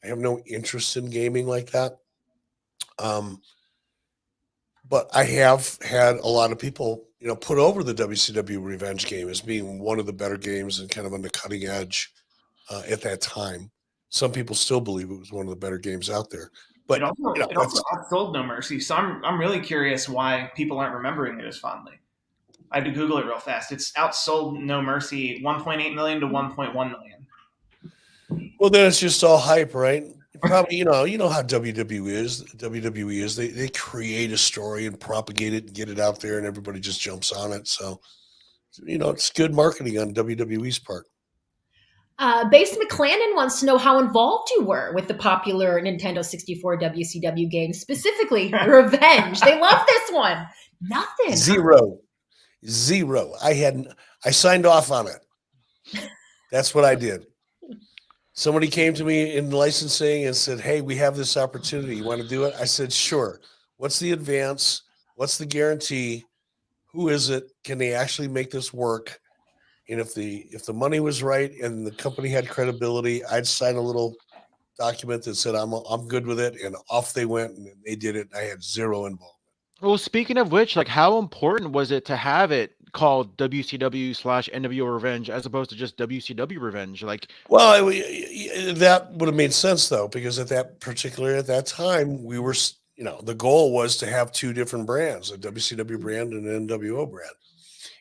I have no interest in gaming like that. But I have had a lot of people, put over the WCW Revenge game as being one of the better games and kind of on the cutting edge at that time. Some people still believe it was one of the better games out there. But it also outsold No Mercy, so I'm really curious why people aren't remembering it as fondly. I had to Google it real fast. It's outsold No Mercy 1.8 million to 1.1 million. Well, then it's just all hype, right? Probably, you know how WWE is. They create a story and propagate it and get it out there, and everybody just jumps on it. So, it's good marketing on WWE's part. Base McClendon wants to know how involved you were with the popular Nintendo 64 WCW game, specifically Revenge. They love this one. Nothing. Zero. I signed off on it. That's what I did. Somebody came to me in licensing and said, hey, we have this opportunity. You want to do it? I said, sure. What's the advance? What's the guarantee? Who is it? Can they actually make this work? And if the money was right and the company had credibility, I'd sign a little document that said I'm good with it, and off they went and they did it. I had zero involvement. Well, speaking of which, how important was it to have it called WCW/NWO Revenge as opposed to just WCW Revenge? Well, that would have made sense though, because at that time, we were, the goal was to have 2 different brands, a WCW brand and an NWO brand.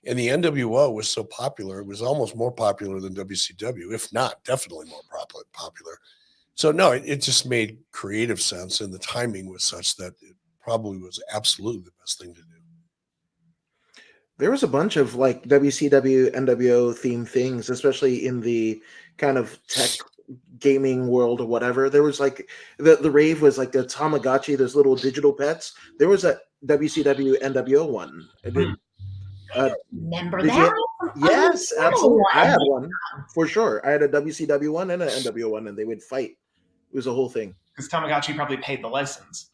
And the NWO was so popular, it was almost more popular than WCW, if not definitely more popular. So no, it just made creative sense, and the timing was such that it probably was absolutely the best thing to do. There was a bunch of WCW NWO themed things, especially in the kind of tech gaming world or whatever. There was the rave was like the Tamagotchi, those little digital pets. There was a WCW NWO one. Remember that? Yes, absolutely. I had one for sure. I had a WCW one and an NWO one, and they would fight It was a whole thing. Because Tamagotchi probably paid the license.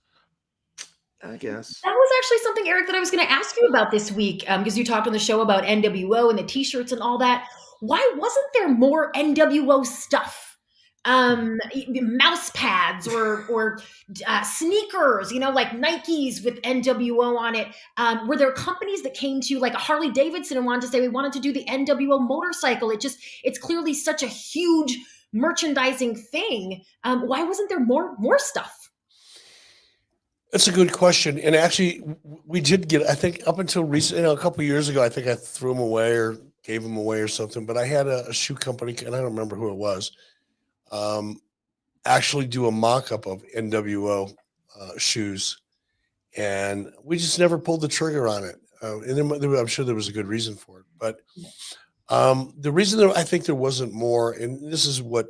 I guess. That was actually something, Eric, that I was going to ask you about this week, because you talked on the show about NWO and the T-shirts and all that. Why wasn't there more NWO stuff? Mouse pads or sneakers, like Nikes with NWO on it. Were there companies that came to you, like a Harley Davidson, and wanted to say, we wanted to do the NWO motorcycle? It's clearly such a huge merchandising thing. Why wasn't there more stuff? That's a good question. And actually, we did get, I think up until recently, a couple of years ago, I think I threw them away or gave them away or something. But I had a shoe company, and I don't remember who it was, actually do a mock-up of NWO shoes. And we just never pulled the trigger on it. And I'm sure there was a good reason for it. But the reason that I think there wasn't more, and this is what,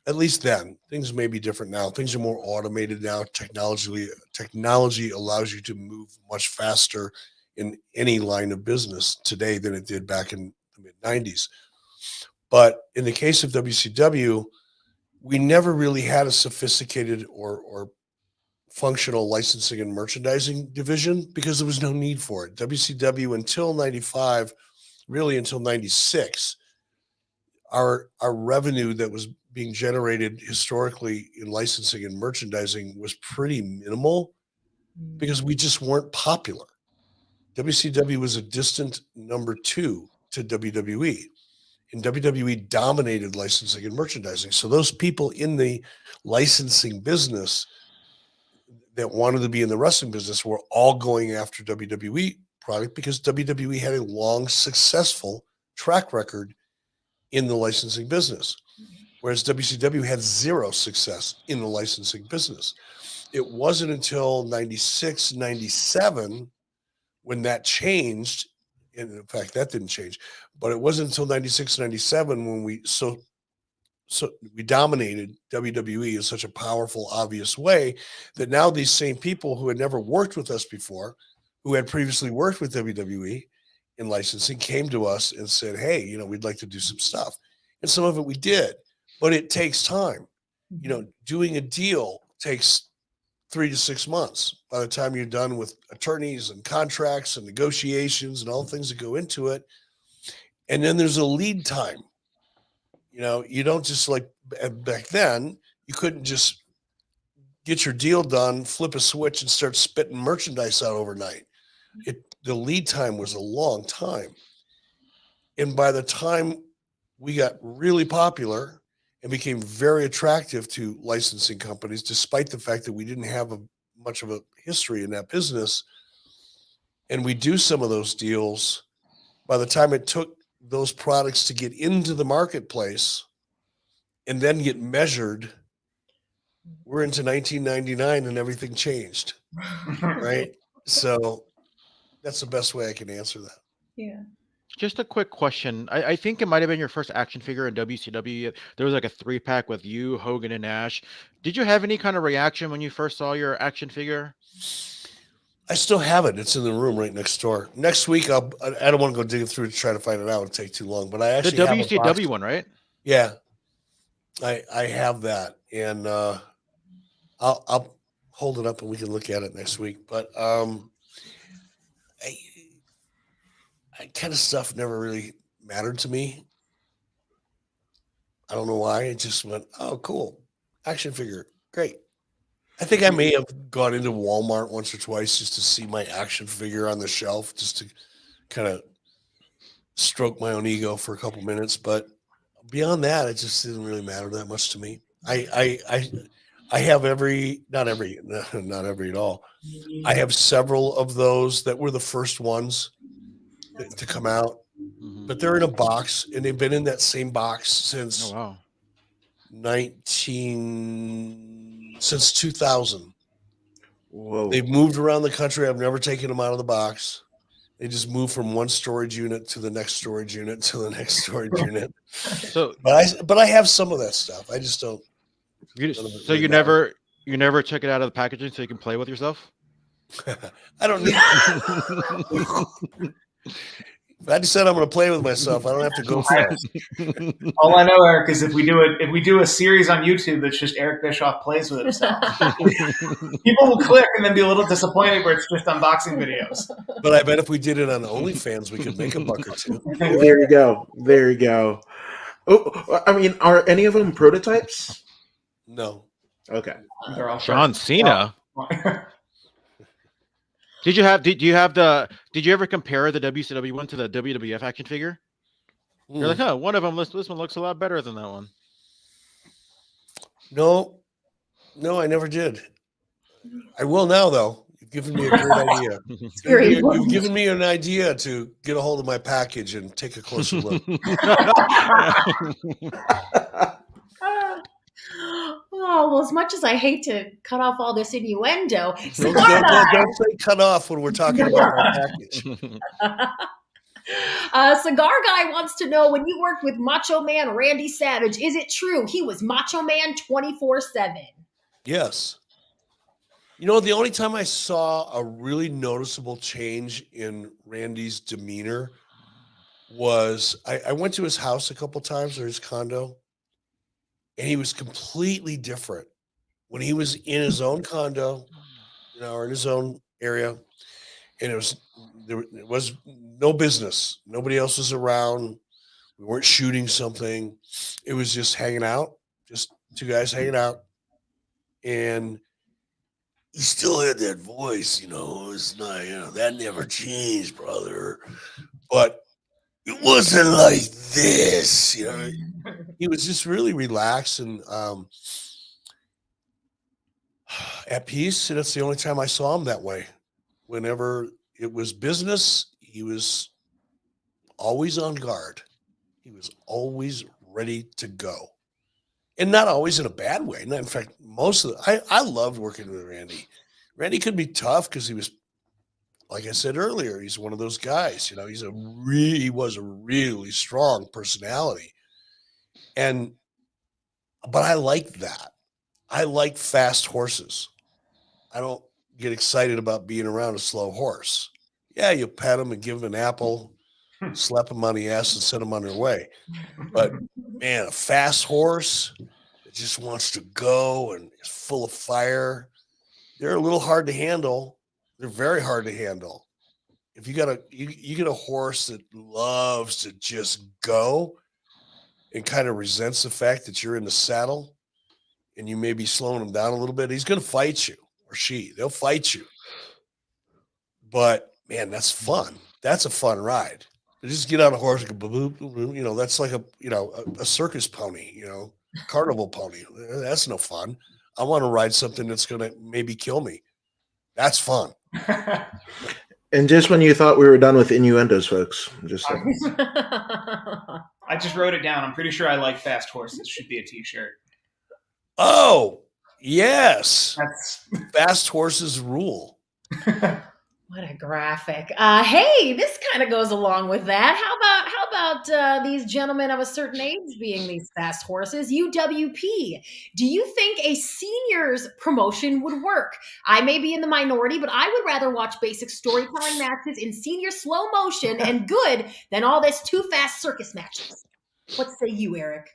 at least then, things may be different now. Things are more automated now. Technology allows you to move much faster in any line of business today than it did back in the mid-90s. But in the case of WCW, we never really had a sophisticated or functional licensing and merchandising division because there was no need for it. WCW until 95, really until 96, our revenue that was being generated historically in licensing and merchandising was pretty minimal because we just weren't popular. WCW was a distant number 2 to WWE, and WWE dominated licensing and merchandising. So those people in the licensing business that wanted to be in the wrestling business were all going after WWE product because WWE had a long, successful track record in the licensing business, whereas WCW had zero success in the licensing business. It wasn't until 96, 97 when that changed. And in fact, that didn't change, but it wasn't until 96, 97 when we dominated WWE in such a powerful, obvious way that now these same people who had never worked with us before, who had previously worked with WWE in licensing, came to us and said, hey, we'd like to do some stuff. And some of it we did, but it takes time. Doing a deal takes 3 to 6 months. By the time you're done with attorneys and contracts and negotiations and all the things that go into it. And then there's a lead time. You don't just like back then, you couldn't just get your deal done, flip a switch and start spitting merchandise out overnight. The lead time was a long time. And by the time we got really popular and became very attractive to licensing companies, despite the fact that we didn't have much of a history in that business, and we do some of those deals, by the time it took those products to get into the marketplace and then get measured, we're into 1999 and everything changed, right? So that's the best way I can answer that. Yeah. Just a quick question. I think it might have been your first action figure in WCW. There was like a 3-pack with you, Hogan, and Nash. Did you have any kind of reaction when you first saw your action figure? I still have it. It's in the room right next door. Next week, I don't want to go digging through to try to find it out. It'll take too long. But I actually the have WCW one, right? Yeah, I have that, and I'll hold it up and we can look at it next week. But that kind of stuff never really mattered to me. I don't know why. It just went, oh, cool. Action figure. Great. I think I may have gone into Walmart once or twice just to see my action figure on the shelf, just to kind of stroke my own ego for a couple minutes. But beyond that, it just didn't really matter that much to me. I have not every at all. I have several of those that were the first ones to come out, but they're in a box, and they've been in that same box since 2000. Whoa. They've moved around the country. I've never taken them out of the box. They just move from one storage unit to the next storage unit to the next storage unit. But I have some of that stuff. I just don't. So you never took it out of the packaging so you can play with yourself? I don't need. If I decide I'm going to play with myself, I don't have to go fast. All I know, Eric, is if we do a series on YouTube that's just Eric Bischoff plays with himself, people will click and then be a little disappointed where it's just unboxing videos. But I bet if we did it on OnlyFans, we could make $1 or $2. There you go. There you go. Oh, I mean, are any of them prototypes? No. Okay. They're all John Cena. Did you ever compare the WCW one to the WWF action figure? You're like, one of them, this one looks a lot better than that one. No, I never did. I will now, though. You've given me a great idea. You've given me an idea to get a hold of my package and take a closer look. Oh, well, as much as I hate to cut off all this innuendo, Don't say cut off when we're talking about my package. Cigar Guy wants to know, when you worked with Macho Man Randy Savage, is it true he was Macho Man 24/7? Yes. You know, the only time I saw a really noticeable change in Randy's demeanor was I went to his house a couple times, or his condo, and he was completely different. When he was in his own condo, or in his own area, and there was no business. Nobody else was around. We weren't shooting something. It was just hanging out, just two guys hanging out. And he still had that voice, it's not, that never changed, brother. But it wasn't like this, He was just really relaxed and at peace. And that's the only time I saw him that way. Whenever it was business, he was always on guard. He was always ready to go. And not always in a bad way. In fact, I loved working with Randy. Randy could be tough because he was, like I said earlier, he's one of those guys. He was a really strong personality. But I like that. I like fast horses. I don't get excited about being around a slow horse. Yeah, you pet them and give them an apple, slap them on the ass and send them on their way. But man, a fast horse that just wants to go and is full of fire, they're a little hard to handle. They're very hard to handle. If you get a horse that loves to just go and kind of resents the fact that you're in the saddle and you may be slowing him down a little bit, he's going to fight you, or they'll fight you. But man, that's fun. That's a fun ride. To just get on a horse and go, boop, boop, boop, that's like a circus pony, carnival pony. That's no fun. I want to ride something that's going to maybe kill me. That's fun. And just when you thought we were done with innuendos, folks, just saying. I just wrote it down. I'm pretty sure I like fast horses. Should be a t-shirt. Oh, yes. Fast horses rule. What a graphic. Hey, this kind of goes along with that. How about these gentlemen of a certain age being these fast horses? UWP. Do you think a seniors promotion would work? I may be in the minority, but I would rather watch basic storytelling matches in senior slow motion and good than all this too fast circus matches. What say you, Eric?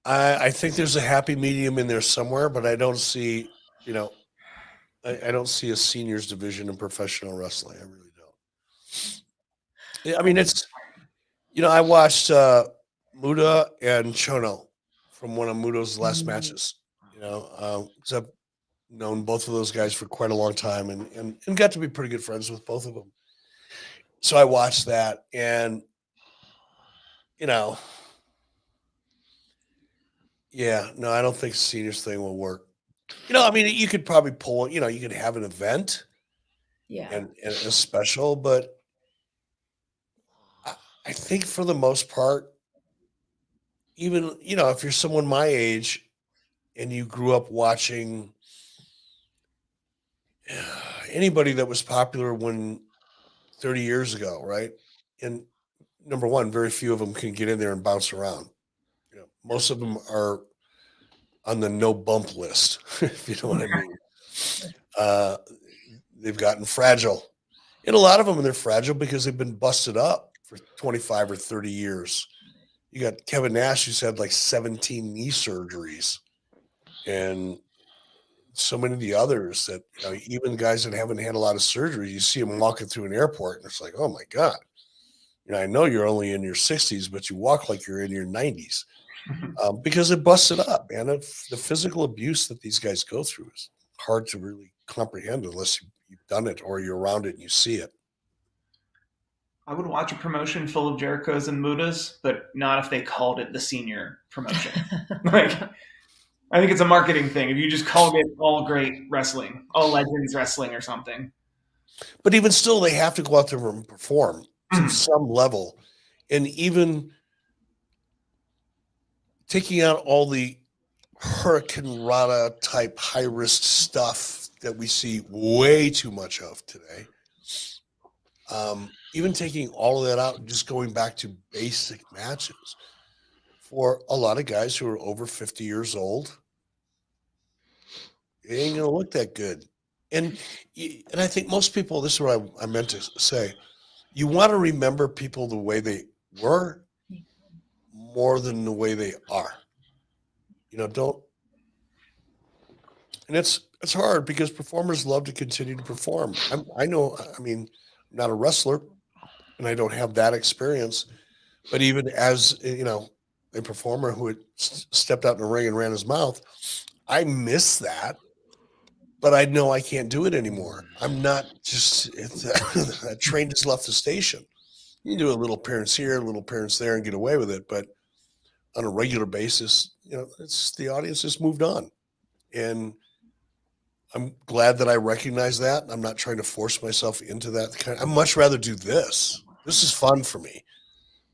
I think there's a happy medium in there somewhere, but I don't see, I don't see a seniors division in professional wrestling. I really don't. I mean, it's, I watched Muda and Chono from one of Muda's last matches, because I've known both of those guys for quite a long time and got to be pretty good friends with both of them. So I watched that and, yeah, no, I don't think the seniors thing will work. I mean, you could probably pull, you could have an event, and a special, but I think for the most part, even, if you're someone my age and you grew up watching anybody that was popular 30 years ago, right? And number one, very few of them can get in there and bounce around. Most of them are on the no bump list, if you know what I mean. They've gotten fragile. And a lot of them, they're fragile because they've been busted up for 25 or 30 years. You got Kevin Nash, who's had like 17 knee surgeries, and so many of the others that, even guys that haven't had a lot of surgery, you see them walking through an airport, and it's like, oh my God. I know you're only in your 60s, but you walk like you're in your 90s because it busted up, man. The physical abuse that these guys go through is hard to really comprehend unless you've done it or you're around it and you see it. I would watch a promotion full of Jerichos and Mudas, but not if they called it the senior promotion. Like, I think it's a marketing thing. If you just called it All Great Wrestling, All Legends Wrestling or something. But even still, they have to go out there and perform to some level. And even taking out all the Hurricane Rana type high risk stuff that we see way too much of today. Even taking all of that out and just going back to basic matches for a lot of guys who are over 50 years old, it ain't going to look that good. And I think most people, this is what I meant to say, you want to remember people the way they were more than the way they are. Don't. And it's hard because performers love to continue to perform. I'm not a wrestler and I don't have that experience, but even as, a performer who had stepped out in the ring and ran his mouth, I miss that, but I know I can't do it anymore. I'm not just, that train just left the station. You can do a little appearance here, a little appearance there and get away with it. But on a regular basis, it's the audience has moved on. And I'm glad that I recognize that. I'm not trying to force myself into that. I'd much rather do this. This is fun for me.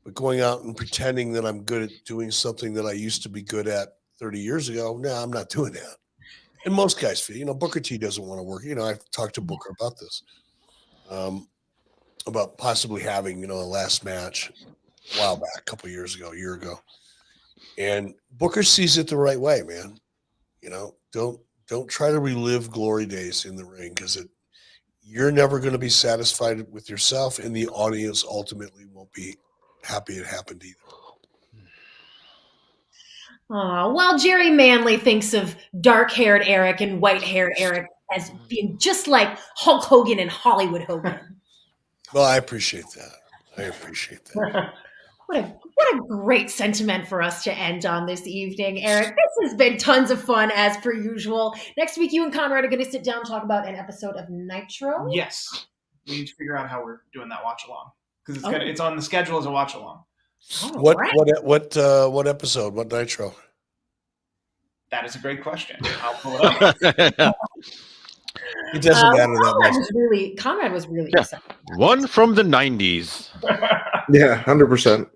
But going out and pretending that I'm good at doing something that I used to be good at 30 years ago, no, I'm not doing that. And most guys feel, Booker T doesn't want to work. I've talked to Booker about this, about possibly having, a last match a while back, a couple of years ago, a year ago. And Booker sees it the right way, man. Don't try to relive glory days in the ring because you're never going to be satisfied with yourself, and the audience ultimately won't be happy it happened either. Well, Jerry Manley thinks of dark-haired Eric and white-haired Eric as being just like Hulk Hogan and Hollywood Hogan. Well, I appreciate that. What a great sentiment for us to end on this evening, Eric. This has been tons of fun as per usual. Next week, you and Conrad are going to sit down and talk about an episode of Nitro. Yes. We need to figure out how we're doing that watch along because it's on the schedule as a watch along. What episode? What Nitro? That is a great question. I'll pull it up. It doesn't matter that much. Conrad was really excited. One from the 90s. Yeah, 100%.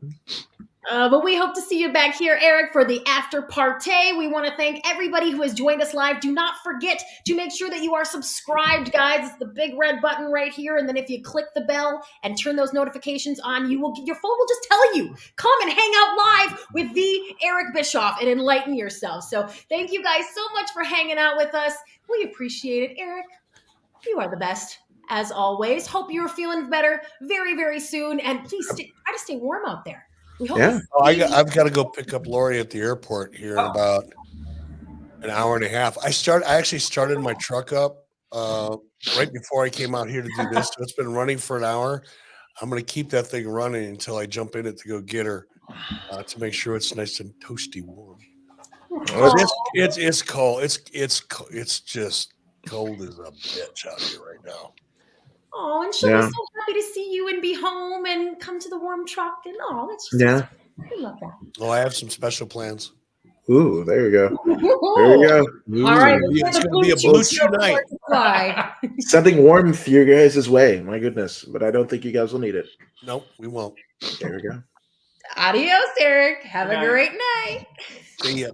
But we hope to see you back here, Eric, for the after party. We want to thank everybody who has joined us live. Do not forget to make sure that you are subscribed, guys. It's the big red button right here. And then if you click the bell and turn those notifications on, your phone will just tell you, come and hang out live with the Eric Bischoff and enlighten yourself. So thank you guys so much for hanging out with us. We appreciate it. Eric, you are the best. As always, hope you're feeling better very, very soon. And please try to stay warm out there. We hope I've got to go pick up Lori at the airport here in about an hour and a half. I actually started my truck up right before I came out here to do this. So it's been running for an hour. I'm going to keep that thing running until I jump in it to go get her to make sure it's nice and toasty warm. It's cold. It's just cold as a bitch out here right now. Oh, and she'll be so happy to see you and be home and come to the warm truck and that's just we love that. Oh, I have some special plans. Ooh, there you go. There you go. Ooh. All right, it's going to be a blue chew night. Something warm for your guys' way. My goodness, but I don't think you guys will need it. Nope, we won't. There we go. Adios, Eric. Have a great night. See ya.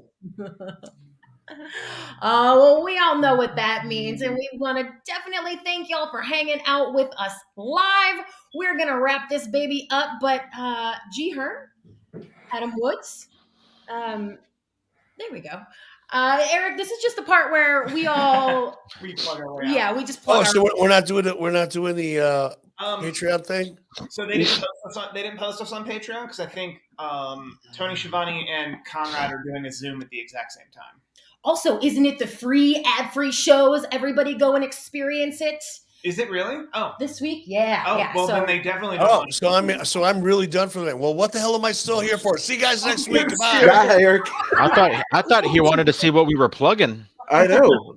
Well, we all know what that means, and we want to definitely thank y'all for hanging out with us live. We're gonna wrap this baby up, but G. Hearn, Adam Woods, there we go. Eric, this is just the part where we all we plug our way out. Yeah, we just plug. So we're not doing it. We're not doing the Patreon thing? So they didn't post us on Patreon because I think Tony Schiavone and Conrad are doing a Zoom at the exact same time. Also, isn't it the free ad-free shows? Everybody go and experience it. Is it really? Oh, this week, yeah. Oh, yeah. well, so, then they definitely don't. Oh, so I'm really done for the night. Well, what the hell am I still here for? See you guys next week. Goodbye. Yeah, Eric. I thought he wanted to see what we were plugging. I know. well,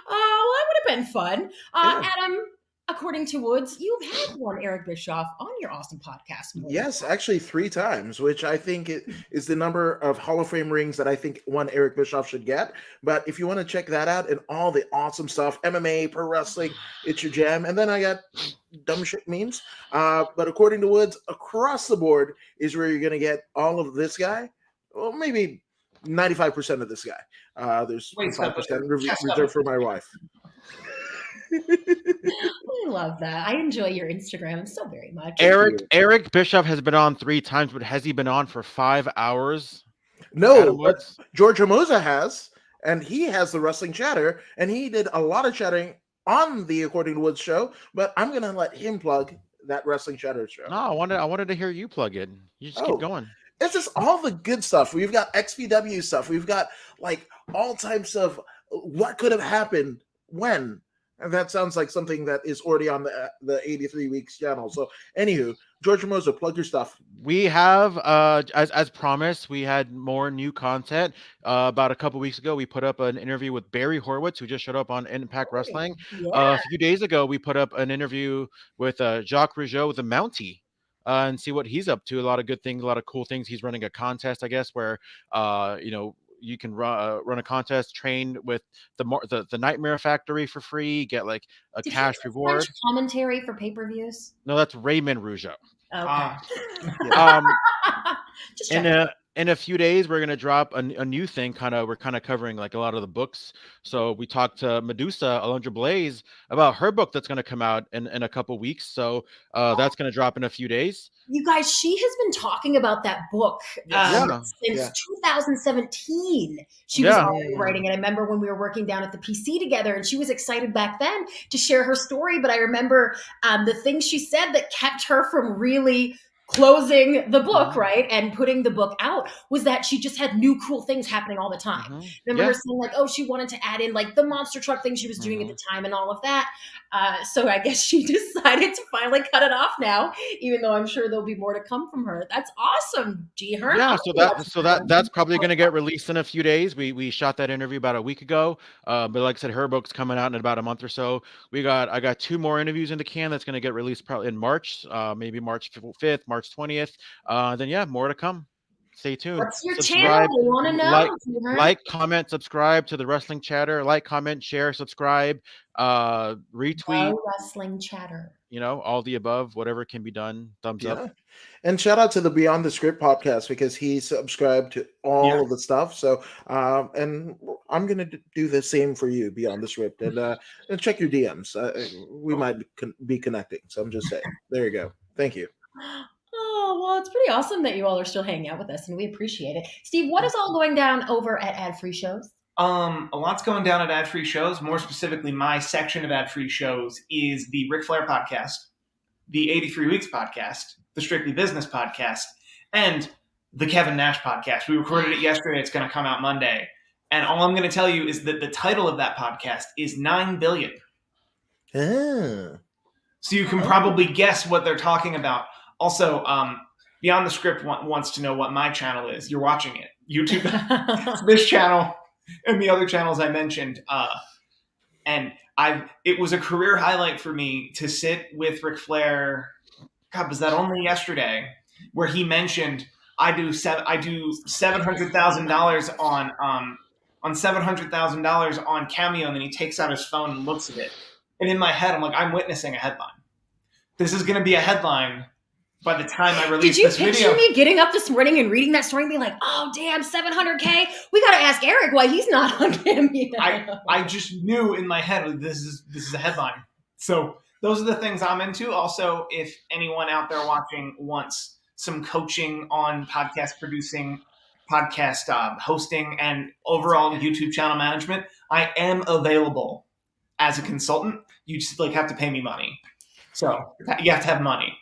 that would have been fun. Yeah. Adam, according to Woods, you've had one Eric Bischoff on your awesome podcast. Yes, actually 3 times, which I think it is the number of Hall of Fame rings that I think one Eric Bischoff should get. But if you want to check that out and all the awesome stuff, MMA, pro wrestling, it's your jam. And then I got dumb shit memes. But according to Woods, across the board is where you're going to get all of this guy. Well, maybe 95% of this guy. There's 5% reserved for my wife. I love that. I enjoy your Instagram so very much. Eric Bischoff has been on 3 times, but has he been on for 5 hours? No, but George Hermosa has, and he has the Wrestling Chatter, and he did a lot of chatting on the According to Woods show, but I'm going to let him plug that Wrestling Chatter show. No, I wanted to hear you plug it. You just keep going. It's just all the good stuff. We've got XPW stuff. We've got like all types of what could have happened when. And that sounds like something that is already on the 83 Weeks channel. So, anywho, George Hermosa, plug your stuff. We have, as promised, we had more new content. About a couple weeks ago, we put up an interview with Barry Horowitz, who just showed up on Impact Wrestling. Yeah. A few days ago, we put up an interview with Jacques Rougeau, the Mountie, and see what he's up to. A lot of good things, a lot of cool things. He's running a contest, I guess, where you can run a contest, train with the Nightmare Factory for free, get like a cash reward. French commentary for pay-per-views? No, that's Raymond Rougeau. Okay. Just in a few days, we're gonna drop a new thing. We're kind of covering like a lot of the books. So we talked to Medusa, Alundra Blaze, about her book that's gonna come out in a couple weeks. So that's gonna drop in a few days. You guys, she has been talking about that book since 2017. She was already writing it. I remember when we were working down at the PC together, and she was excited back then to share her story. But I remember the things she said that kept her from really closing the book, right, and putting the book out, was that she just had new cool things happening all the time. Remember her saying like, oh, she wanted to add in like the monster truck thing she was doing at the time and all of that. So I guess she decided to finally cut it off now, even though I'm sure there'll be more to come from her. That's awesome, G. Her. Yeah, so that's probably going to get released in a few days. We shot that interview about a week ago, but like I said, her book's coming out in about a month or so. I got 2 more interviews in the can that's going to get released probably in March, maybe March 5th, March 20th. Then more to come. Stay tuned. What's your channel? We want to know. Like, comment, subscribe to the Wrestling Chatter. Like, comment, share, subscribe, retweet. Wrestling Chatter. All the above, whatever can be done. Thumbs up. And shout out to the Beyond the Script podcast, because he subscribed to all of the stuff. So, and I'm going to do the same for you, Beyond the Script, and check your DMs. We might be connecting. So I'm just saying. There you go. Thank you. Oh, well, it's pretty awesome that you all are still hanging out with us, and we appreciate it. Steve, what is all going down over at Ad Free Shows? A lot's going down at Ad Free Shows. More specifically, my section of Ad Free Shows is the Ric Flair podcast, the 83 Weeks podcast, the Strictly Business podcast, and the Kevin Nash podcast. We recorded it yesterday. It's going to come out Monday. And all I'm going to tell you is that the title of that podcast is 9 Billion. Oh. So you can probably guess what they're talking about. Also, Beyond the Script wants to know what my channel is. You're watching it. YouTube, this channel, and the other channels I mentioned. And it was a career highlight for me to sit with Ric Flair. God, was that only yesterday? Where he mentioned I do $700,000 on $700,000 on Cameo, and then he takes out his phone and looks at it. And in my head, I'm like, I'm witnessing a headline. This is going to be a headline by the time I release this video. Did you picture me getting up this morning and reading that story and being like, oh, damn, $700K? We got to ask Eric why he's not on Cameo. I just knew in my head, this is a headline. So those are the things I'm into. Also, if anyone out there watching wants some coaching on podcast producing, podcast hosting, and overall YouTube channel management, I am available as a consultant. You just have to pay me money. So you have to have money.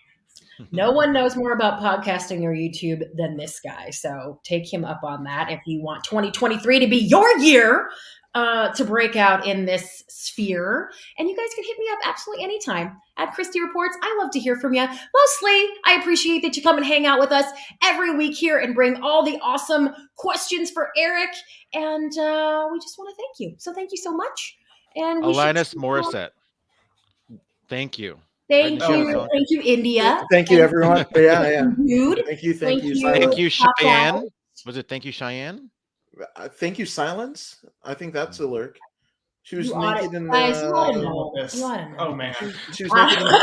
No one knows more about podcasting or YouTube than this guy. So take him up on that if you want 2023 to be your year to break out in this sphere. And you guys can hit me up absolutely anytime at Christy Reports. I love to hear from you. Mostly, I appreciate that you come and hang out with us every week here and bring all the awesome questions for Eric. And we just want to thank you. So thank you so much. And we Alanis Morissette. Thank you. Thank Right, you. Michelle? Thank you, India. Thank you, everyone. Yeah. Dude. Thank you. Thank you. Silence. Thank you, Pop Cheyenne. out. Was it thank you, Cheyenne? Thank you, Silence. I think that's a lurk. She was You oughta- naked in guys, you oughta the. know. This. You oughta know. Oh man. She was naked in the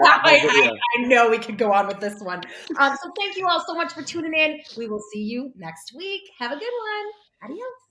subway. I know we could go on with this one. So thank you all so much for tuning in. We will see you next week. Have a good one. Adios.